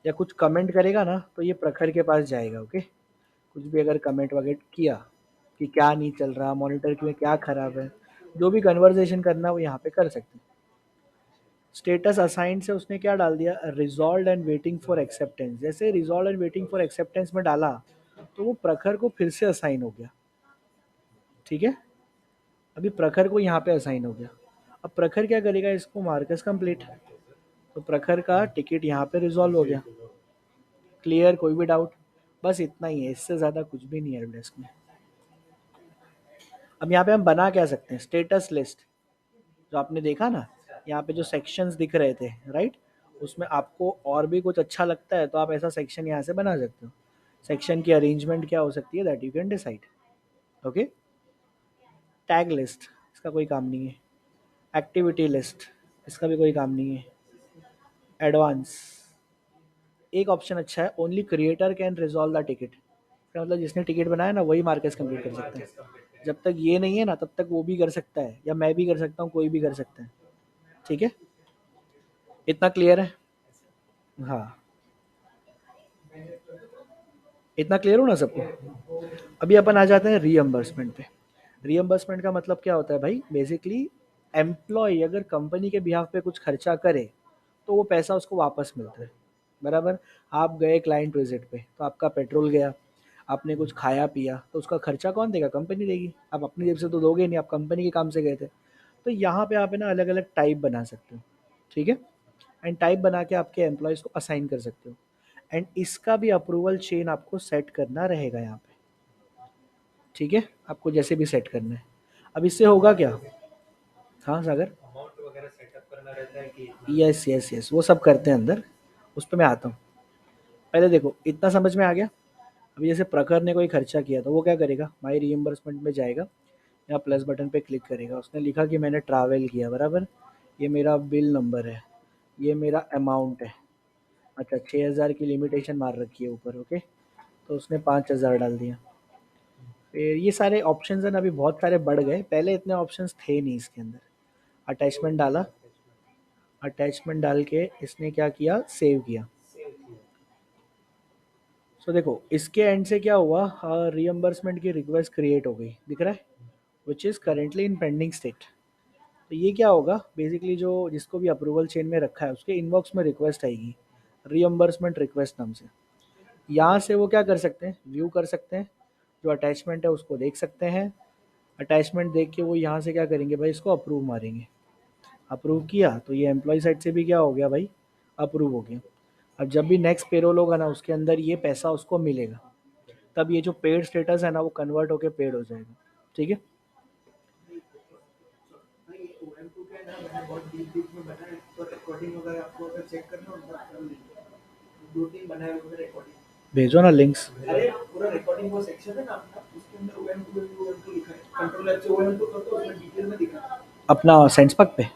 या कुछ कमेंट करेगा ना, तो ये प्रखर के पास जाएगा। ओके, कुछ भी अगर कमेंट वगैरह किया कि क्या नहीं चल रहा, मॉनिटर में क्या खराब है, जो भी कन्वर्सेशन करना वो यहाँ पे कर सकते हैं। स्टेटस असाइन से उसने क्या डाल दिया, resolve and waiting for acceptance. जैसे resolve and waiting for acceptance में डाला तो वो प्रखर को फिर से असाइन हो गया। ठीक है, अभी प्रखर को यहाँ पे असाइन हो गया। अब प्रखर क्या करेगा, इसको मार्कस कंप्लीट, तो प्रखर का टिकट यहाँ पे रिजॉल्व हो गया। क्लियर, कोई भी डाउट? बस इतना ही है, इससे ज़्यादा कुछ भी नहीं है हेल्प डेस्क में। अब यहाँ पे हम बना क्या सकते हैं, स्टेटस लिस्ट। जो आपने देखा ना, यहाँ पे जो सेक्शंस दिख रहे थे, राइट, उसमें आपको और भी कुछ अच्छा लगता है तो आप ऐसा सेक्शन यहाँ से बना सकते हो। सेक्शन की अरेंजमेंट क्या हो सकती है, that you can decide. Okay, tag list, इसका कोई काम नहीं है। एक्टिविटी लिस्ट, इसका भी कोई काम नहीं है। एडवांस, एक ऑप्शन अच्छा है, only creator can resolve the ticket. इसका मतलब जिसने टिकट बनाया ना वही मार्कस कंप्लीट कर सकता है। जब तक ये नहीं है ना, तब तक वो भी कर सकता है, या मैं भी कर सकता हूँ, कोई भी कर सकता है। ठीक है, इतना क्लियर है? हाँ, इतना क्लियर हो ना सबको? अभी अपन आ जाते हैं रीअम्बर्समेंट पे। रीअम्बर्समेंट का मतलब क्या होता है भाई, बेसिकली एम्प्लॉय अगर कंपनी के बिहाफ पे कुछ खर्चा करे तो वो पैसा उसको वापस मिलता है, बराबर। आप गए क्लाइंट विजिट पे तो आपका पेट्रोल गया, आपने कुछ खाया पिया तो उसका खर्चा कौन देगा, कंपनी देगी। आप अपनी जेब से तो दोगे नहीं, आप कंपनी के काम से गए थे। तो यहाँ पे आप है ना अलग अलग टाइप बना सकते हो। ठीक है, एंड टाइप बना के आपके एम्प्लॉयज़ को असाइन कर सकते हो। एंड इसका भी अप्रूवल चेन आपको सेट करना रहेगा यहाँ पे। ठीक है, आपको जैसे भी सेट करना है। अब इससे होगा क्या, हाँ सागर? यस यस यस, वो सब करते हैं अंदर, उस पर मैं आता हूँ। पहले देखो, इतना समझ में आ गया। अभी जैसे प्रखर ने कोई खर्चा किया तो वो क्या करेगा, माई रीइंबर्समेंट में जाएगा, या प्लस बटन पे क्लिक करेगा, उसने लिखा कि मैंने ट्रैवल किया, बराबर, ये मेरा बिल नंबर है, ये मेरा अमाउंट है, अच्छा 6,000 की लिमिटेशन मार रखी है ऊपर, ओके, तो उसने 5,000 डाल दिया। फिर ये सारे ऑप्शंस हैं ना, अभी बहुत सारे बढ़ गए, पहले इतने ऑप्शंस थे नहीं इसके अंदर। अटैचमेंट डाला, अटैचमेंट डाल के इसने क्या किया, सेव किया। सो देखो इसके एंड से क्या हुआ, रीएम्बर्समेंट की रिक्वेस्ट क्रिएट हो गई, दिख रहा है, which is currently in pending state. तो ये क्या होगा, बेसिकली जो जिसको भी अप्रूवल चेन में रखा है उसके इनबॉक्स में रिक्वेस्ट आएगी, रीएम्बर्समेंट रिक्वेस्ट नाम से। यहाँ से वो क्या कर सकते हैं, व्यू कर सकते हैं, जो अटैचमेंट है उसको देख सकते हैं। अटैचमेंट देख के वो यहाँ से क्या करेंगे भाई, इसको अप्रूव मारेंगे। अप्रूव किया तो ये एम्प्लॉय साइड से भी क्या हो गया भाई, अप्रूव हो गया। अब जब भी नेक्स्ट पेरोल होगा ना उसके अंदर ये पैसा उसको मिलेगा, तब ये जो पेड स्टेटस है ना वो कन्वर्ट होके पेड हो जाएगा। ठीक है, भेजो ना लिंक्स। अरे पूरा रिकॉर्डिंग वो सेक्शन है ना आपका, उसके अंदर OM2 लिखा है, कंट्रोल F से OM2 कर दो, उसमें डिटेल में दिखा है। अपना सेंसपक पे,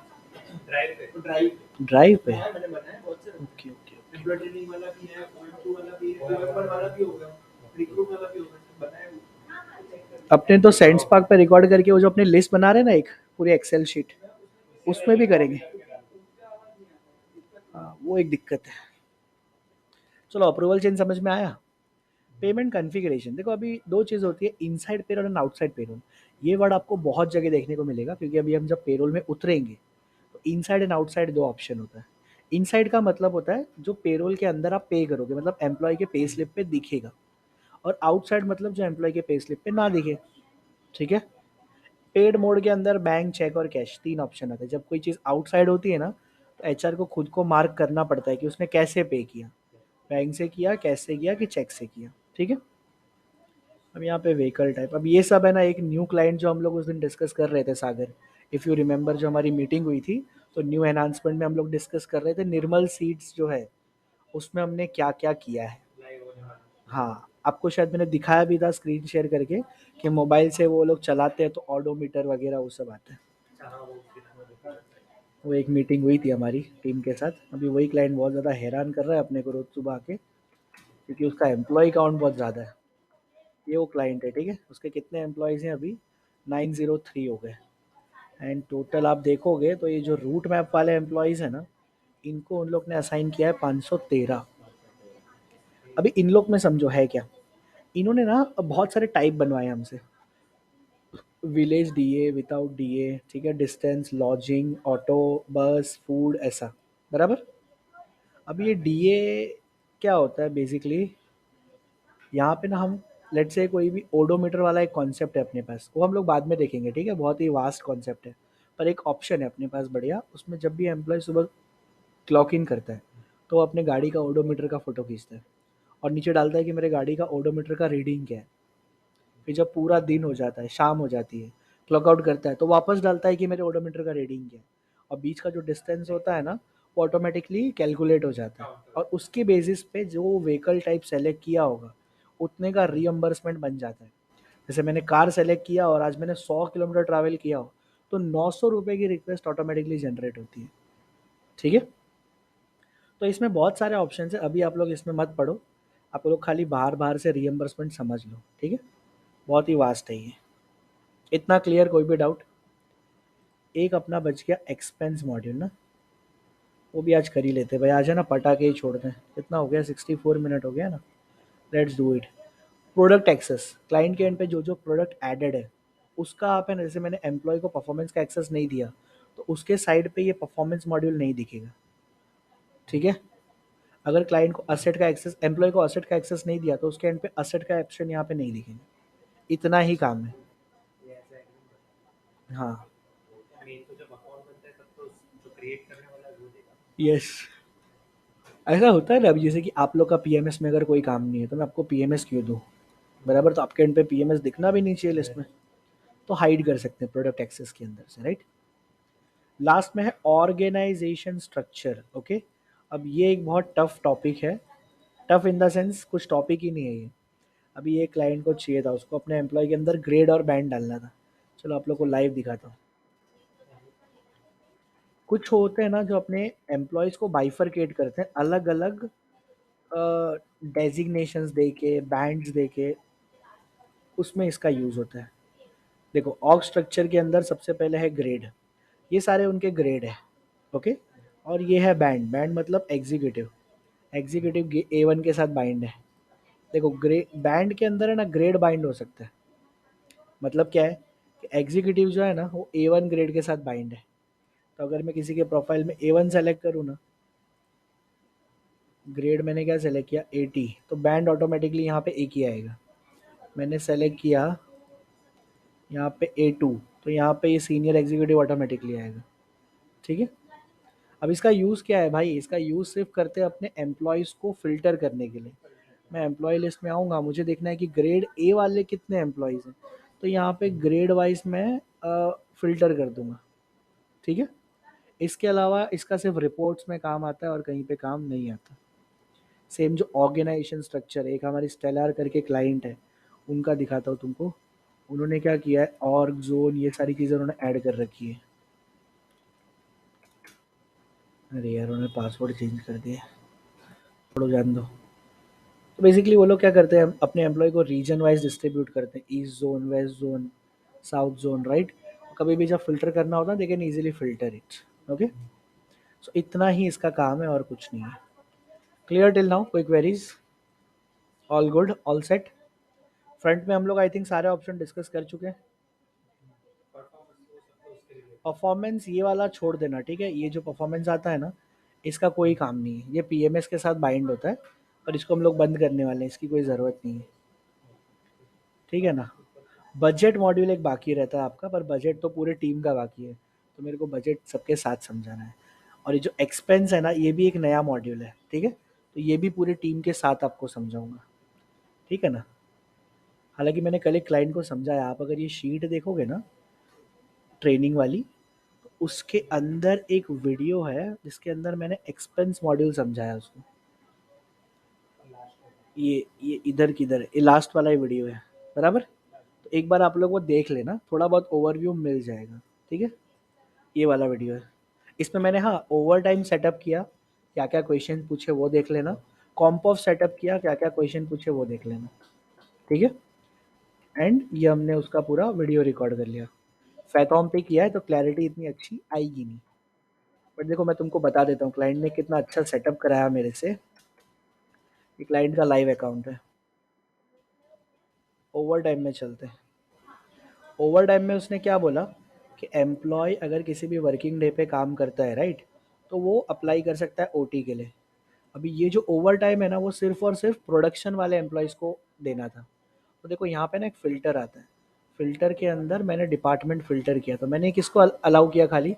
ड्राइव पे मैंने बनाया बहुत से। Okay okay okay, employ training वाला भी है, OM2 वाला भी है, OM1 वाला भी होगा, रिक्रूट वाला भी होगा, सब बनाया हुआ। अपने तो सेंस पार्क पे रिकॉर्ड करके वो जो अपनी लिस्ट बना रहे हैं ना एक पूरी एक्सेल शीट, उसमें भी करेंगे। हाँ वो एक दिक्कत है। चलो अप्रूवल चेन समझ में आया। पेमेंट कॉन्फ़िगरेशन देखो, अभी दो चीज़ होती है, inside payroll and outside payroll. ये वर्ड आपको बहुत जगह देखने को मिलेगा, क्योंकि अभी हम जब पेरोल में उतरेंगे तो इनसाइड एंड आउटसाइड दो ऑप्शन होता है। इनसाइड का मतलब होता है जो पेरोल के अंदर आप पे करोगे, मतलब एम्प्लॉय के पे स्लिप पे दिखेगा, और आउटसाइड मतलब जो एम्प्लॉय के पे स्लिप पे ना दिखे। ठीक है, पेड मोड के अंदर बैंक, चेक और कैश तीन ऑप्शन आते हैं। जब कोई चीज़ आउटसाइड होती है ना तो एचआर को खुद को मार्क करना पड़ता है कि उसने कैसे पे किया, बैंक से किया, कैश से किया कि चेक से किया। ठीक है, अब यहाँ पे व्हीकल टाइप, अब ये सब है ना, एक न्यू क्लाइंट जो हम लोग उस दिन डिस्कस कर रहे थे सागर, इफ़ यू रिमेंबर, जो हमारी मीटिंग हुई थी, तो न्यू एनहांसमेंट में हम लोग डिस्कस कर रहे थे निर्मल सीड्स जो है उसमें हमने क्या क्या किया है। हाँ आपको शायद मैंने दिखाया भी था स्क्रीन शेयर करके, कि मोबाइल से वो लोग चलाते हैं तो ऑडोमीटर वगैरह वो सब आता है। वो एक मीटिंग हुई थी हमारी टीम के साथ, अभी वही क्लाइंट बहुत ज़्यादा हैरान कर रहा है अपने को रोज सुबह आके, क्योंकि उसका एम्प्लॉय काउंट बहुत ज़्यादा है। ये वो क्लाइंट है, ठीक है, उसके कितने एम्प्लॉयज़ हैं अभी, 903 हो गए। एंड टोटल आप देखोगे तो ये जो रूट मैप वाले एम्प्लॉयज़ हैं ना, इनको उन लोग ने असाइन किया है 513। अभी इन लोग में समझो है क्या, इन्होंने ना बहुत सारे टाइप बनवाए हमसे, विलेज डीए, विदाउट डीए, ठीक है, डिस्टेंस, लॉजिंग, ऑटो, बस, फूड, ऐसा, बराबर। अब ये डीए क्या होता है बेसिकली, यहाँ पे ना हम लेट से कोई भी ओडोमीटर वाला एक कॉन्सेप्ट है अपने पास, वो हम लोग बाद में देखेंगे, ठीक है, बहुत ही वास्ट कॉन्सेप्ट है, पर एक ऑप्शन है अपने पास बढ़िया, उसमें जब भी एम्प्लॉय सुबह क्लॉक इन करता है तो वो अपने गाड़ी का ओडोमीटर का फ़ोटो खींचता है और नीचे डालता है कि मेरे गाड़ी का ओडोमीटर का रीडिंग क्या है। फिर जब पूरा दिन हो जाता है, शाम हो जाती है, क्लॉक आउट करता है तो वापस डालता है कि मेरे ओडोमीटर का रीडिंग क्या है, और बीच का जो डिस्टेंस होता है ना वो ऑटोमेटिकली कैलकुलेट हो जाता है, और उसके बेसिस पे जो व्हीकल टाइप सेलेक्ट किया होगा उतने का रीअम्बर्समेंट बन जाता है। जैसे मैंने कार सेलेक्ट किया और आज मैंने 100 किलोमीटर ट्रैवल किया हो तो 900 रुपये की रिक्वेस्ट ऑटोमेटिकली जनरेट होती है। ठीक है, तो इसमें बहुत सारे ऑप्शन है, अभी आप लोग इसमें मत पढ़ो, आप लोग खाली बाहर बाहर से रीएम्बर्समेंट समझ लो, ठीक है, बहुत ही वास्ट है ये। इतना क्लियर, कोई भी डाउट। एक अपना बच गया एक्सपेंस मॉड्यूल ना, वो भी आज कर ही लेते हैं भाई, आज है ना पटाखे ही छोड़ दें। कितना हो गया, 64 मिनट हो गया ना, let's do it. Product access, client के एंड पे जो जो प्रोडक्ट एडेड है उसका आप है ना, जैसे मैंने एम्प्लॉय को परफॉर्मेंस का एक्सेस नहीं दिया तो उसके साइड पे ये परफॉर्मेंस मॉड्यूल नहीं दिखेगा। ठीक है, अगर क्लाइंट को असेट का एक्सेस, एम्प्लॉय को असेट का एक्सेस नहीं दिया तो उसके एंड पे असेट का ऑप्शन यहाँ पे नहीं दिखेगा। इतना ही काम है। हाँ, यस, ऐसा होता है ना, अभी जैसे कि आप लोग का पीएमएस में अगर कोई काम नहीं है तो मैं आपको पीएमएस क्यों दूँ, बराबर, तो आपके एंड पे पीएमएस दिखना भी नहीं चाहिए लिस्ट में, तो हाइड कर सकते हैं प्रोडक्ट एक्सेस के अंदर से, राइट। लास्ट में है ऑर्गेनाइजेशन स्ट्रक्चर, ओके। अब ये एक बहुत टफ टॉपिक है, टफ इन द सेंस कुछ टॉपिक ही नहीं है ये। अभी ये क्लाइंट को चाहिए था, उसको अपने एम्प्लॉय के अंदर ग्रेड और बैंड डालना था। चलो आप लोग को लाइव दिखाता हूँ। कुछ होते हैं ना जो अपने एम्प्लॉयज़ को बाइफरकेट करते हैं अलग अलग डेजिग्नेशंस दे के, बैंड्स दे के, उसमें इसका यूज़ होता है। देखो ऑर्ग स्ट्रक्चर के अंदर सबसे पहले है ग्रेड, ये सारे उनके ग्रेड है। ओके। और ये है बैंड, बैंड मतलब एग्जीक्यूटिव, एग्जीक्यूटिव A1 के साथ बाइंड है। देखो ग्रे बैंड के अंदर है ना ग्रेड बाइंड हो सकता है। मतलब क्या है कि एग्जीक्यूटिव जो है ना वो A1 ग्रेड के साथ बाइंड है। तो अगर मैं किसी के प्रोफाइल में A1 सेलेक्ट करूँ ना, ग्रेड मैंने क्या सेलेक्ट किया 80, तो बैंड ऑटोमेटिकली यहाँ पे एक ही आएगा। मैंने सेलेक्ट किया यहाँ पे A2, तो यहाँ पे ये सीनियर एग्जीक्यूटिव ऑटोमेटिकली आएगा। ठीक है। अब इसका यूज़ क्या है भाई, इसका यूज़ सिर्फ करते हैं अपने एम्प्लॉयज़ को फ़िल्टर करने के लिए। मैं एम्प्लॉय लिस्ट में आऊँगा, मुझे देखना है कि ग्रेड ए वाले कितने एम्प्लॉयज़ हैं, तो यहाँ पे ग्रेड वाइज मैं फ़िल्टर कर दूंगा। ठीक है। इसके अलावा इसका सिर्फ रिपोर्ट्स में काम आता है और कहीं पे काम नहीं आता। सेम जो ऑर्गेनाइजेशन स्ट्रक्चर, एक हमारी स्टेलर करके क्लाइंट है, उनका दिखाता हूँ तुमको। उन्होंने क्या किया है, ऑर्ग जोन ये सारी चीज़ें उन्होंने ऐड कर रखी है। अरे यार उन्होंने पासवर्ड चेंज कर दिया, छोड़ो जान दो। तो बेसिकली वो लोग क्या करते हैं, अपने एम्प्लॉय को रीजन वाइज डिस्ट्रीब्यूट करते हैं, east zone, west zone, south zone, right. कभी भी जब फिल्टर करना होता है they can easily filter it. Okay. So इतना ही इसका काम है और कुछ नहीं है। क्लियर टिल नाउ, कोई queries? All good, all set. Front में हम लोग आई थिंक सारे ऑप्शन डिस्कस कर चुके हैं। परफॉर्मेंस ये वाला छोड़ देना, ठीक है। ये जो परफॉर्मेंस आता है ना, इसका कोई काम नहीं है, ये पीएमएस के साथ बाइंड होता है, और इसको हम लोग बंद करने वाले हैं, इसकी कोई ज़रूरत नहीं है। ठीक है ना। बजट मॉड्यूल एक बाकी रहता है आपका, पर बजट तो पूरे टीम का बाकी है, तो मेरे को बजट सबके साथ समझाना है। और ये जो एक्सपेंस है ना, ये भी एक नया मॉड्यूल है, ठीक है। तो ये भी पूरी टीम के साथ आपको समझाऊंगा। ठीक है ना। हालांकि मैंने कल एक क्लाइंट को समझाया, आप अगर ये शीट देखोगे ना ट्रेनिंग वाली, उसके अंदर एक वीडियो है जिसके अंदर मैंने एक्सपेंस मॉड्यूल समझाया उसको। ये इधर किधर, ये लास्ट वाला ही वीडियो है, बराबर। तो एक बार आप लोग वो देख लेना, थोड़ा बहुत ओवरव्यू मिल जाएगा। ठीक है। ये वाला वीडियो है। इसमें मैंने हाँ ओवर टाइम सेटअप किया, क्या क्या क्वेश्चन पूछे वो देख लेना। कॉम्प ऑफ सेटअप किया, क्या क्या क्वेश्चन पूछे वो देख लेना। ठीक है। एंड ये हमने उसका पूरा वीडियो रिकॉर्ड कर लिया। फैथॉम पे किया है तो क्लैरिटी इतनी अच्छी आएगी नहीं। बट देखो मैं तुमको बता देता हूँ क्लाइंट ने कितना अच्छा सेटअप कराया मेरे से। ये क्लाइंट का लाइव अकाउंट है। ओवर टाइम में चलते हैं। ओवर टाइम में उसने क्या बोला कि एम्प्लॉय अगर किसी भी वर्किंग डे पे काम करता है, राइट, तो वो अप्लाई कर सकता है ओटी के लिए। अभी ये जो ओवर टाइम है ना, वो सिर्फ और सिर्फ प्रोडक्शन वाले एम्प्लॉयज़ को देना था। तो देखो यहाँ पे ना एक फ़िल्टर आता है, फ़िल्टर के अंदर मैंने डिपार्टमेंट फ़िल्टर किया, तो मैंने किसको अलाउ किया, खाली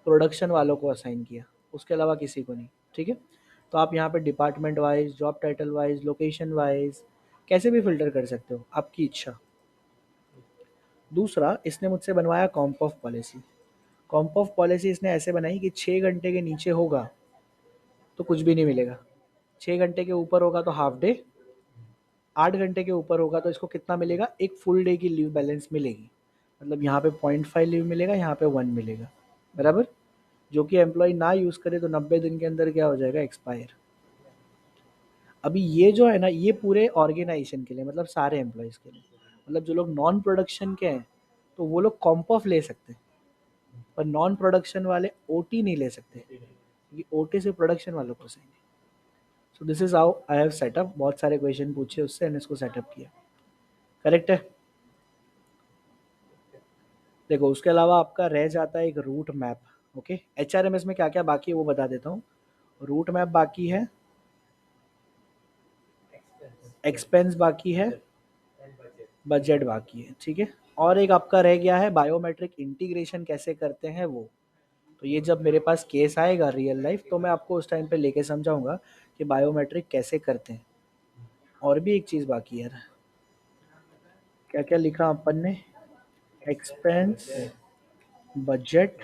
प्रोडक्शन वालों को असाइन किया, उसके अलावा किसी को नहीं। ठीक है। तो आप यहाँ पे department wise, job title wise, location wise कैसे भी फ़िल्टर कर सकते हो, आपकी इच्छा। दूसरा, इसने मुझसे बनवाया comp off policy. Comp off policy इसने ऐसे बनाई कि 6 घंटे के नीचे होगा तो कुछ भी नहीं मिलेगा, 6 घंटे के ऊपर होगा तो हाफ डे, 8 घंटे के ऊपर होगा तो इसको कितना मिलेगा, एक फुल डे की लीव बैलेंस मिलेगी। मतलब यहाँ पे 0.5 लीव मिलेगा, यहाँ पे 1 मिलेगा, बराबर। जो कि एम्प्लॉय ना यूज़ करे तो 90 दिन के अंदर क्या हो जाएगा, एक्सपायर। अभी ये जो है ना, ये पूरे ऑर्गेनाइजेशन के लिए, मतलब सारे एम्प्लॉयज़ के लिए। मतलब जो लोग नॉन प्रोडक्शन के हैं तो वो लोग कॉम्प ऑफ ले सकते हैं, पर नॉन प्रोडक्शन वाले ओटी नहीं ले सकते, क्योंकि ओटी से प्रोडक्शन वालों को सही नहीं। सो this is how I have setup, बहुत सारे क्वेश्चन पूछे उससे एंड इसको सेटअप किया। करेक्ट है। देखो उसके अलावा आपका रह जाता है एक रूट मैप। ओके। एचआरएमएस में क्या क्या बाकी है वो बता देता हूँ। रूट मैप बाकी है, एक्सपेंस बाकी है, बजट बाकी है। ठीक है। और एक आपका रह गया है बायोमेट्रिक इंटीग्रेशन कैसे करते हैं वो। तो ये जब मेरे पास केस आएगा रियल लाइफ तो मैं आपको उस टाइम पे लेके समझाऊंगा कि बायोमेट्रिक कैसे करते हैं। और भी एक चीज़ बाकी है यार, क्या क्या लिखा अपन ने, एक्सपेंस, बजट,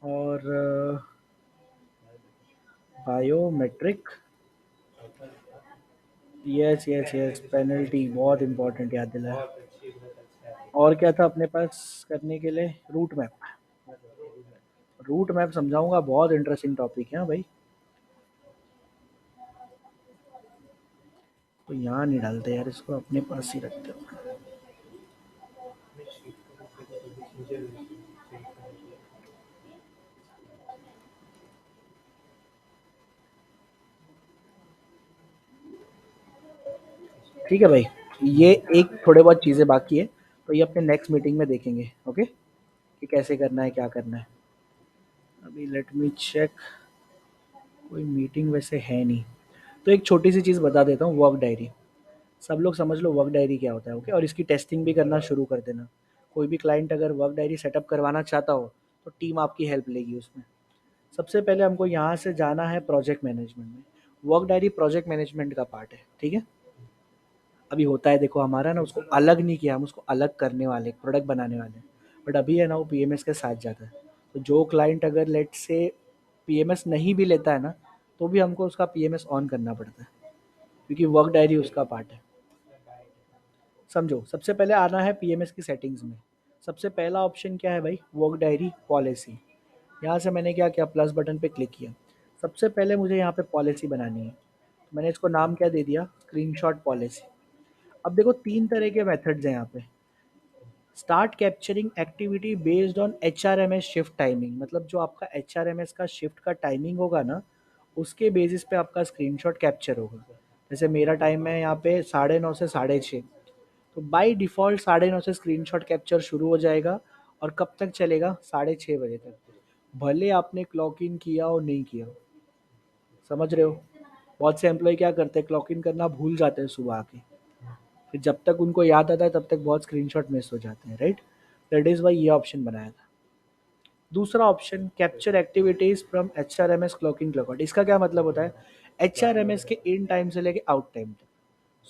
और biometric yes yes yes, penalty बहुत इंपॉर्टेंट, याद दिलाया। और क्या था अपने पास करने के लिए? Route map. रूट मैप समझाऊंगा, बहुत इंटरेस्टिंग टॉपिक है, हाँ भाई। तो यहाँ नहीं डालते यार, इसको अपने पास ही रखते हो। ठीक है भाई। ये एक थोड़े बहुत चीज़ें बाकी है, तो ये अपने नेक्स्ट मीटिंग में देखेंगे, ओके, कि कैसे करना है, क्या करना है। अभी लेट मी चेक। कोई मीटिंग वैसे है नहीं। तो एक छोटी सी चीज़ बता देता हूँ, वर्क डायरी। सब लोग समझ लो वर्क डायरी क्या होता है, ओके, और इसकी टेस्टिंग भी करना शुरू कर देना। कोई भी क्लाइंट अगर वर्क डायरी सेटअप करवाना चाहता हो, तो टीम आपकी हेल्प लेगी उसमें। सबसे पहले हमको यहाँ से जाना है प्रोजेक्ट मैनेजमेंट में। वर्क डायरी प्रोजेक्ट मैनेजमेंट का पार्ट है, ठीक है। अभी होता है देखो, हमारा ना उसको अलग नहीं किया, हम उसको अलग करने वाले, प्रोडक्ट बनाने वाले। बट अभी है ना, वो पीएमएस के साथ जाता है। तो जो क्लाइंट अगर लेट से पीएमएस नहीं भी लेता है ना, तो भी हमको उसका पीएमएस ऑन करना पड़ता है, क्योंकि वर्क डायरी उसका पार्ट है। समझो, सबसे पहले आना है पीएमएस की सेटिंग्स में। सबसे पहला ऑप्शन क्या है भाई? Work diary policy. यहाँ से मैंने क्या किया, प्लस बटन पे क्लिक किया। सबसे पहले मुझे यहाँ पे पॉलिसी बनानी है। मैंने इसको नाम क्या दे दिया? Screenshot policy. अब देखो, तीन तरह के मेथड्स हैं यहाँ पे। Start capturing activity based on H R M S shift timing, मतलब जो आपका एच आर एम एस का शिफ्ट का टाइमिंग होगा ना, उसके बेसिस पे आपका स्क्रीनशॉट कैप्चर होगा। जैसे मेरा टाइम है यहाँ पे 9:30 से 6:30, तो बाय डिफ़ॉल्ट 9:30 से स्क्रीनशॉट कैप्चर शुरू हो जाएगा। और कब तक चलेगा? 6:30 बजे तक। भले आपने क्लॉक इन किया और नहीं किया हो। समझ रहे हो? बहुत से एम्प्लॉय क्या करते हैं, क्लॉक इन करना भूल जाते हैं सुबह आके। फिर जब तक उनको याद आता है तब तक बहुत स्क्रीनशॉट मिस हो जाते हैं, राइट? दैट इज़ वाई ये ऑप्शन बनाया था। दूसरा option, capture activities from H R M S clock in clock out. इसका क्या मतलब होता है? एच आर एम एस के इन टाइम से लेके आउट टाइम तक।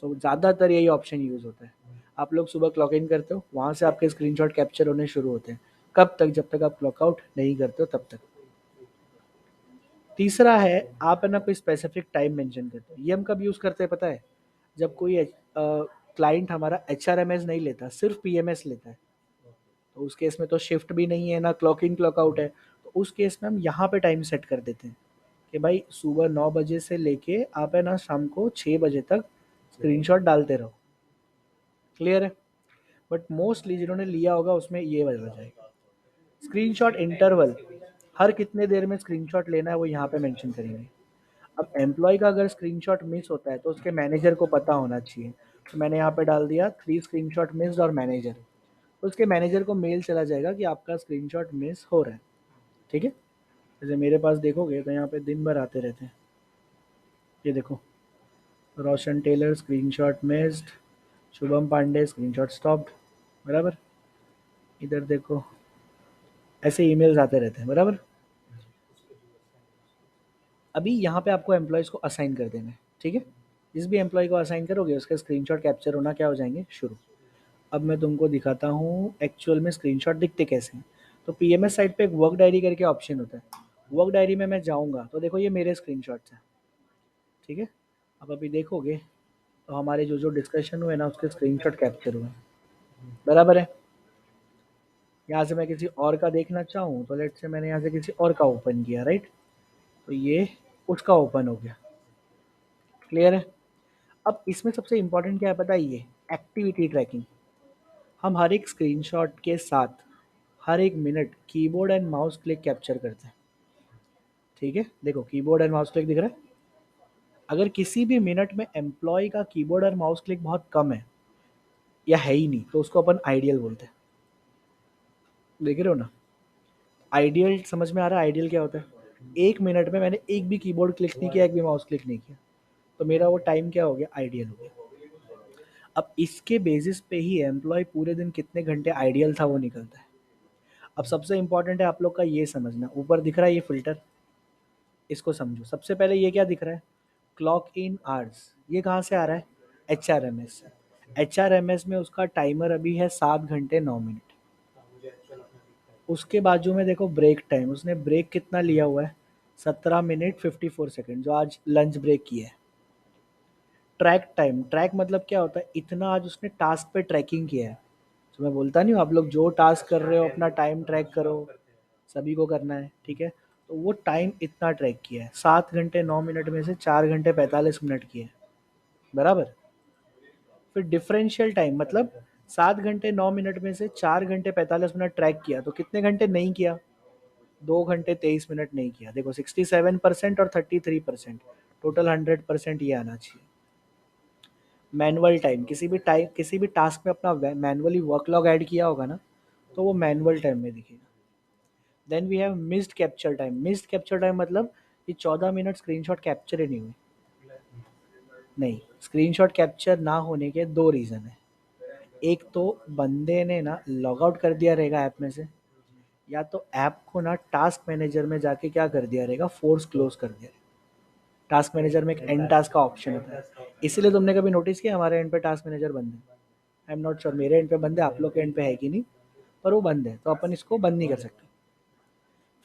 सो ज़्यादातर यही ऑप्शन यूज़ होता है। आप लोग सुबह क्लॉक इन करते हो, वहाँ से आपके स्क्रीनशॉट कैप्चर होने शुरू होते हैं। कब तक? जब तक आप क्लॉक आउट नहीं करते हो तब तक। तीसरा है, आप है ना कोई स्पेसिफिक टाइम मेंशन करते हो। ये हम कब यूज़ करते हैं पता है? जब कोई क्लाइंट हमारा एच आर एम एस नहीं लेता, सिर्फ पी एम एस लेता है। तो उस केस में तो शिफ्ट भी नहीं है ना, क्लॉक इन क्लॉक आउट है। तो उस केस में हम यहाँ पे टाइम सेट कर देते हैं कि भाई सुबह 9 बजे से लेके आप है ना शाम को 6 बजे तक स्क्रीनशॉट डालते रहो। क्लियर है? बट मोस्टली जिन्होंने लिया होगा उसमें ये वाला जाएगा। स्क्रीनशॉट इंटरवल, हर कितने देर में स्क्रीनशॉट लेना है वो यहाँ पे मेंशन करेंगे। अब एम्प्लॉय का अगर स्क्रीनशॉट मिस होता है तो उसके मैनेजर को पता होना चाहिए। तो मैंने यहाँ पे डाल दिया 3 स्क्रीनशॉट मिस और मैनेजर। तो उसके मैनेजर को मेल चला जाएगा कि आपका स्क्रीनशॉट मिस हो रहा है। ठीक है? जैसे मेरे पास देखोगे तो यहाँ पे दिन भर आते रहते हैं। ये देखो, Roshan Taylor screenshot missed, Shubham Pandey screenshot stopped, बराबर। इधर देखो, ऐसे ईमेल्स आते रहते हैं, बराबर। अभी यहाँ पे आपको एम्प्लॉयज़ को असाइन कर देना है, ठीक है। जिस भी एम्प्लॉय को असाइन करोगे उसके स्क्रीनशॉट कैप्चर होना क्या हो जाएंगे, शुरू। अब मैं तुमको दिखाता हूँ एक्चुअल में स्क्रीनशॉट दिखते कैसे हैं। तो पीएमएस साइट पे एक वर्क डायरी करके ऑप्शन होता है। वर्क डायरी में मैं जाऊँगा तो देखो ये मेरे स्क्रीनशॉट्स हैं, ठीक है। अब अभी देखोगे तो हमारे जो जो डिस्कशन हुए ना उसके स्क्रीनशॉट कैप्चर हुए, बराबर है। यहाँ से मैं किसी और का देखना चाहूँ तो लेट से मैंने यहाँ से किसी और का ओपन किया, राइट। तो ये उसका ओपन हो गया। क्लियर है? अब इसमें सबसे इंपॉर्टेंट क्या है पता है? ये एक्टिविटी ट्रैकिंग। हम हर एक स्क्रीनशॉट के साथ हर एक minute keyboard and mouse click capture करते हैं, ठीक है। देखो कीबोर्ड एंड माउस क्लिक दिख रहा है। अगर किसी भी मिनट में एम्प्लॉय का कीबोर्ड और माउस क्लिक बहुत कम है या है ही नहीं, तो उसको अपन आइडियल बोलते हैं। देख रहे हो ना? आइडियल समझ में आ रहा है? आइडियल क्या होता है? एक मिनट में मैंने एक भी कीबोर्ड क्लिक नहीं किया, एक भी माउस क्लिक नहीं किया, तो मेरा वो टाइम क्या हो गया, आइडियल हो गया। अब इसके बेसिस पे ही एम्प्लॉय पूरे दिन कितने घंटे आइडियल था वो निकलता है। अब सबसे इंपॉर्टेंट है आप लोग का ये समझना, ऊपर दिख रहा है ये फिल्टर, इसको समझो। सबसे पहले ये क्या दिख रहा है, क्लॉक इन आवर्स। ये कहाँ से आ रहा है? एच आर एम एस से। एच आर एम एस में उसका टाइमर अभी है 7 घंटे 9 मिनट। उसके बाजू में देखो ब्रेक टाइम, उसने ब्रेक कितना लिया हुआ है, 17 मिनट 54 सेकेंड, जो आज लंच ब्रेक किया है। ट्रैक मतलब क्या होता है, इतना आज उसने टास्क पे ट्रैकिंग किया है। तो मैं बोलता नहीं हूँ आप लोग जो टास्क कर रहे हो अपना टाइम ट्रैक करो, सभी को करना है, ठीक है। तो वो टाइम इतना ट्रैक किया है, 7 घंटे 9 मिनट में से 4 घंटे 45 मिनट किए हैं, बराबर। फिर डिफरेंशियल टाइम मतलब 7 घंटे 9 मिनट में से 4 घंटे 45 मिनट ट्रैक किया, तो कितने घंटे नहीं किया, 2 घंटे 23 मिनट नहीं किया। देखो 67% और 33%, टोटल 100% ये आना चाहिए। मैनुअल टाइम, किसी भी टास्क में अपना मैनुअली वर्क लॉग ऐड किया होगा ना, तो वो मैनुअल टाइम में दिखेगा। Then we have missed capture time. Missed capture time मतलब ये 14 मिनट स्क्रीनशॉट कैप्चर ही नहीं हुए। नहीं, स्क्रीनशॉट कैप्चर ना होने के दो रीज़न है। एक तो बंदे ने ना लॉग आउट कर दिया रहेगा ऐप में से, या तो ऐप को ना टास्क मैनेजर में जाके क्या कर दिया रहेगा, फोर्स क्लोज कर दिया। टास्क मैनेजर में एक एंड टास्क का ऑप्शन होता है, इसीलिए तुमने कभी नोटिस किया हमारे एंड पे टास्क मैनेजर बंद है। आई एम नॉट श्योर मेरे एंड पे बंद है, आप लोग के एंड पे है कि नहीं, पर वो बंद है, तो अपन इसको बंद नहीं कर सकते।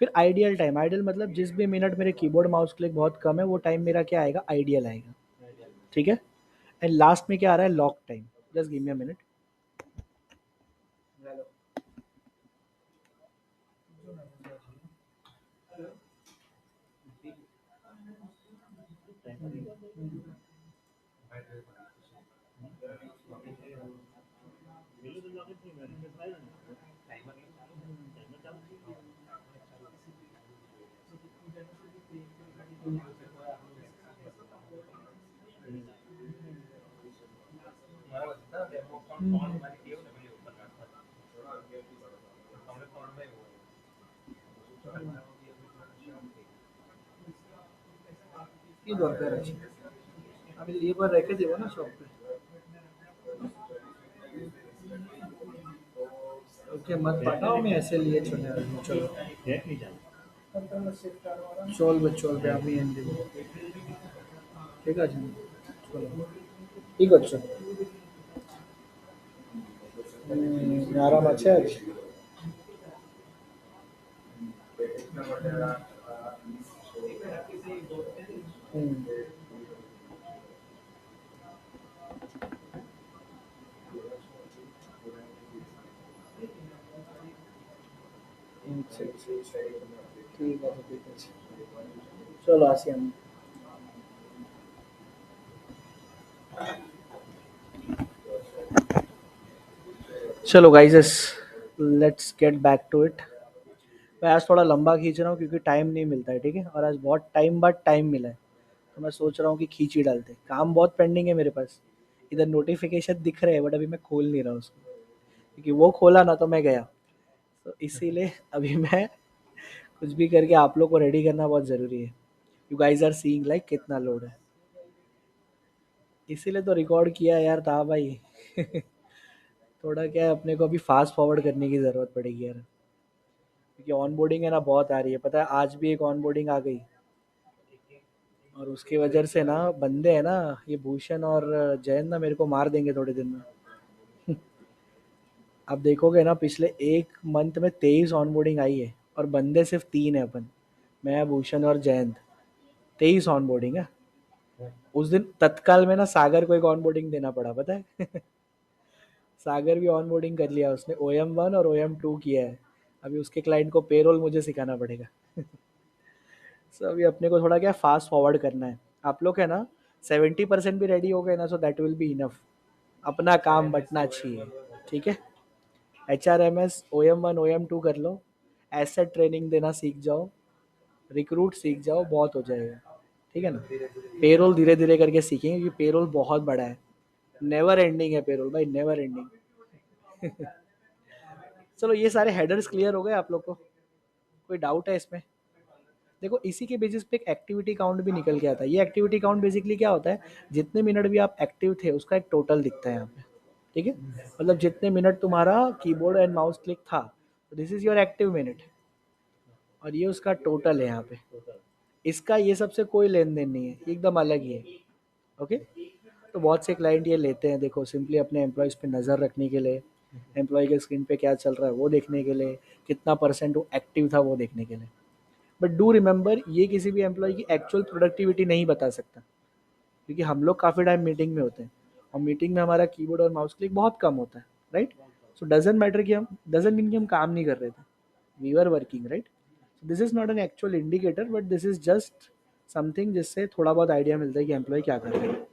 फिर आइडियल टाइम, आइडियल मतलब जिस भी मिनट मेरे कीबोर्ड माउस क्लिक बहुत कम है, वो टाइम मेरा क्या आएगा, आइडियल आएगा, ठीक है। एंड लास्ट में क्या आ रहा है, lock time. Just give me a minute. কি দরকার আছে, আমি লেবার রেখে দেবো না সব। ওকে मत पटाओ, मैं ऐसे लिए चले आ रहा हूँ, चलो চলবে চলবে, আমি এনে দেবো, ঠিক আছে, চলো। কি করছো? আরাম আছে আজ? হুম, আচ্ছা আচ্ছা আচ্ছা। ঠিক আছে ঠিক আছে, চলো আসি আমি। चलो guys, let's get back to it. मैं आज थोड़ा लंबा खींच रहा हूँ क्योंकि टाइम नहीं मिलता है, ठीक है, और आज बहुत टाइम बाद टाइम मिला है, तो मैं सोच रहा हूँ कि खींच ही डालते, काम बहुत पेंडिंग है मेरे पास। इधर नोटिफिकेशन दिख रहे हैं बट अभी मैं खोल नहीं रहा उसको, क्योंकि वो खोला ना तो मैं गया। तो इसीलिए अभी मैं कुछ भी करके आप लोग को रेडी करना बहुत ज़रूरी है। You guys are seeing like कितना लोड है, इसीलिए तो रिकॉर्ड किया यार था भाई। थोड़ा क्या है, अपने को अभी फास्ट फॉरवर्ड करने की ज़रूरत पड़ेगी यार, क्योंकि ऑन बोर्डिंग है ना बहुत आ रही है, पता है आज भी एक ऑन बोर्डिंग आ गई, और उसकी वजह से ना बंदे हैं ना, ये भूषण और जयंत ना मेरे को मार देंगे थोड़े दिन में। आप देखोगे ना पिछले एक मंथ में 23 ऑन बोर्डिंग आई है, और बंदे सिर्फ 3 है अपन, मैं भूषण और जयंत। 23 ऑन बोर्डिंग है। उस दिन तत्काल में ना सागर को एक ऑन बोर्डिंग देना पड़ा, पता है। सागर भी ऑन बोर्डिंग कर लिया उसने, OM1 और OM2 किया है। अभी उसके क्लाइंट को पेरोल मुझे सिखाना पड़ेगा। सो अभी अपने को थोड़ा क्या फास्ट फॉरवर्ड करना है। आप लोग है ना 70% भी रेडी हो गए ना, so that will be enough. अपना काम बटना चाहिए, ठीक है। HRMS OM1 OM2 कर लो, एसेट ट्रेनिंग देना सीख जाओ, रिक्रूट सीख जाओ, बहुत हो जाएगा, ठीक है ना। पेरोल धीरे धीरे करके सीखेंगे क्योंकि पेरोल बहुत बड़ा है, नेवर एंडिंग है पेरोल भाई, नेवर एंडिंग। चलो ये सारे हेडर्स क्लियर हो गए आप लोग को, कोई डाउट है इसमें? देखो इसी के बेसिस पे एक एक्टिविटी काउंट भी निकल के आता है। ये एक्टिविटी काउंट बेसिकली क्या होता है, जितने मिनट भी आप एक्टिव थे उसका एक टोटल दिखता है यहाँ पे, ठीक है। मतलब जितने मिनट तुम्हारा कीबोर्ड एंड माउस क्लिक था, this is your active minute, और ये उसका टोटल है यहाँ पे। इसका ये सबसे कोई लेन देन नहीं है, ये एकदम अलग ही है, ओके। तो बहुत से क्लाइंट ये लेते हैं, देखो सिंपली अपने एम्प्लॉयज़ पे नज़र रखने के लिए, एम्प्लॉय के स्क्रीन पे क्या चल रहा है वो देखने के लिए, कितना परसेंट वो एक्टिव था वो देखने के लिए। बट डू रिमेंबर, ये किसी भी एम्प्लॉय की एक्चुअल प्रोडक्टिविटी नहीं बता सकता, क्योंकि हम लोग काफ़ी टाइम मीटिंग में होते हैं और मीटिंग में हमारा कीबोर्ड और माउस क्लिक बहुत कम होता है, राइट? सो डजेंट मैटर कि हम, डजेंट मीन कि हम काम नहीं कर रहे थे, we were working, right? This is not an actual indicator, but this is just something जिससे थोड़ा बहुत आइडिया मिलता है कि एम्प्लॉय क्या कर रहे हैं।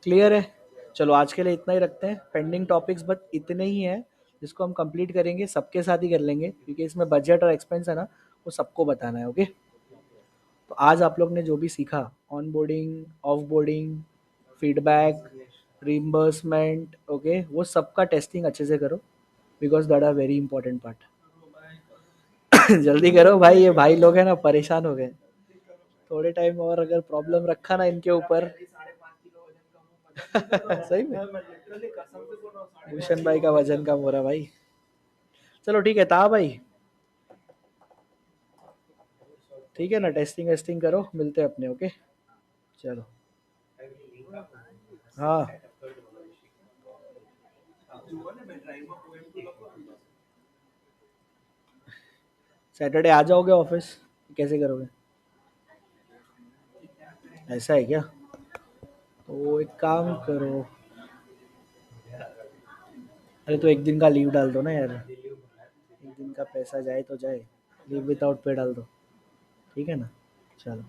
क्लियर है? चलो आज के लिए इतना ही रखते हैं। पेंडिंग टॉपिक्स बस इतने ही हैं जिसको हम कंप्लीट करेंगे, सबके साथ ही कर लेंगे क्योंकि इसमें बजट और एक्सपेंस है ना, वो सबको बताना है। ओके, तो आज आप लोग ने जो भी सीखा, onboarding, offboarding, feedback, reimbursement, okay, वो सबका टेस्टिंग अच्छे से करो because that are very important part. जल्दी करो भाई, ये भाई लोग हैं ना परेशान हो गए। थोड़े टाइम और अगर प्रॉब्लम रखा ना इनके ऊपर। सही में भूषण भाई का वजन कम हो रहा भाई। चलो ठीक है था भाई, ठीक है ना, टेस्टिंग वेस्टिंग करो, मिलते हैं अपने। ओके, चलो। हाँ, सैटरडे आ जाओगे ऑफिस, कैसे करोगे? ऐसा है क्या? तो एक काम करो, अरे तो एक दिन का लीव डाल दो ना यार, एक दिन का पैसा जाए तो जाए, लीव विदाउट पे डाल दो, ठीक है ना? चलो।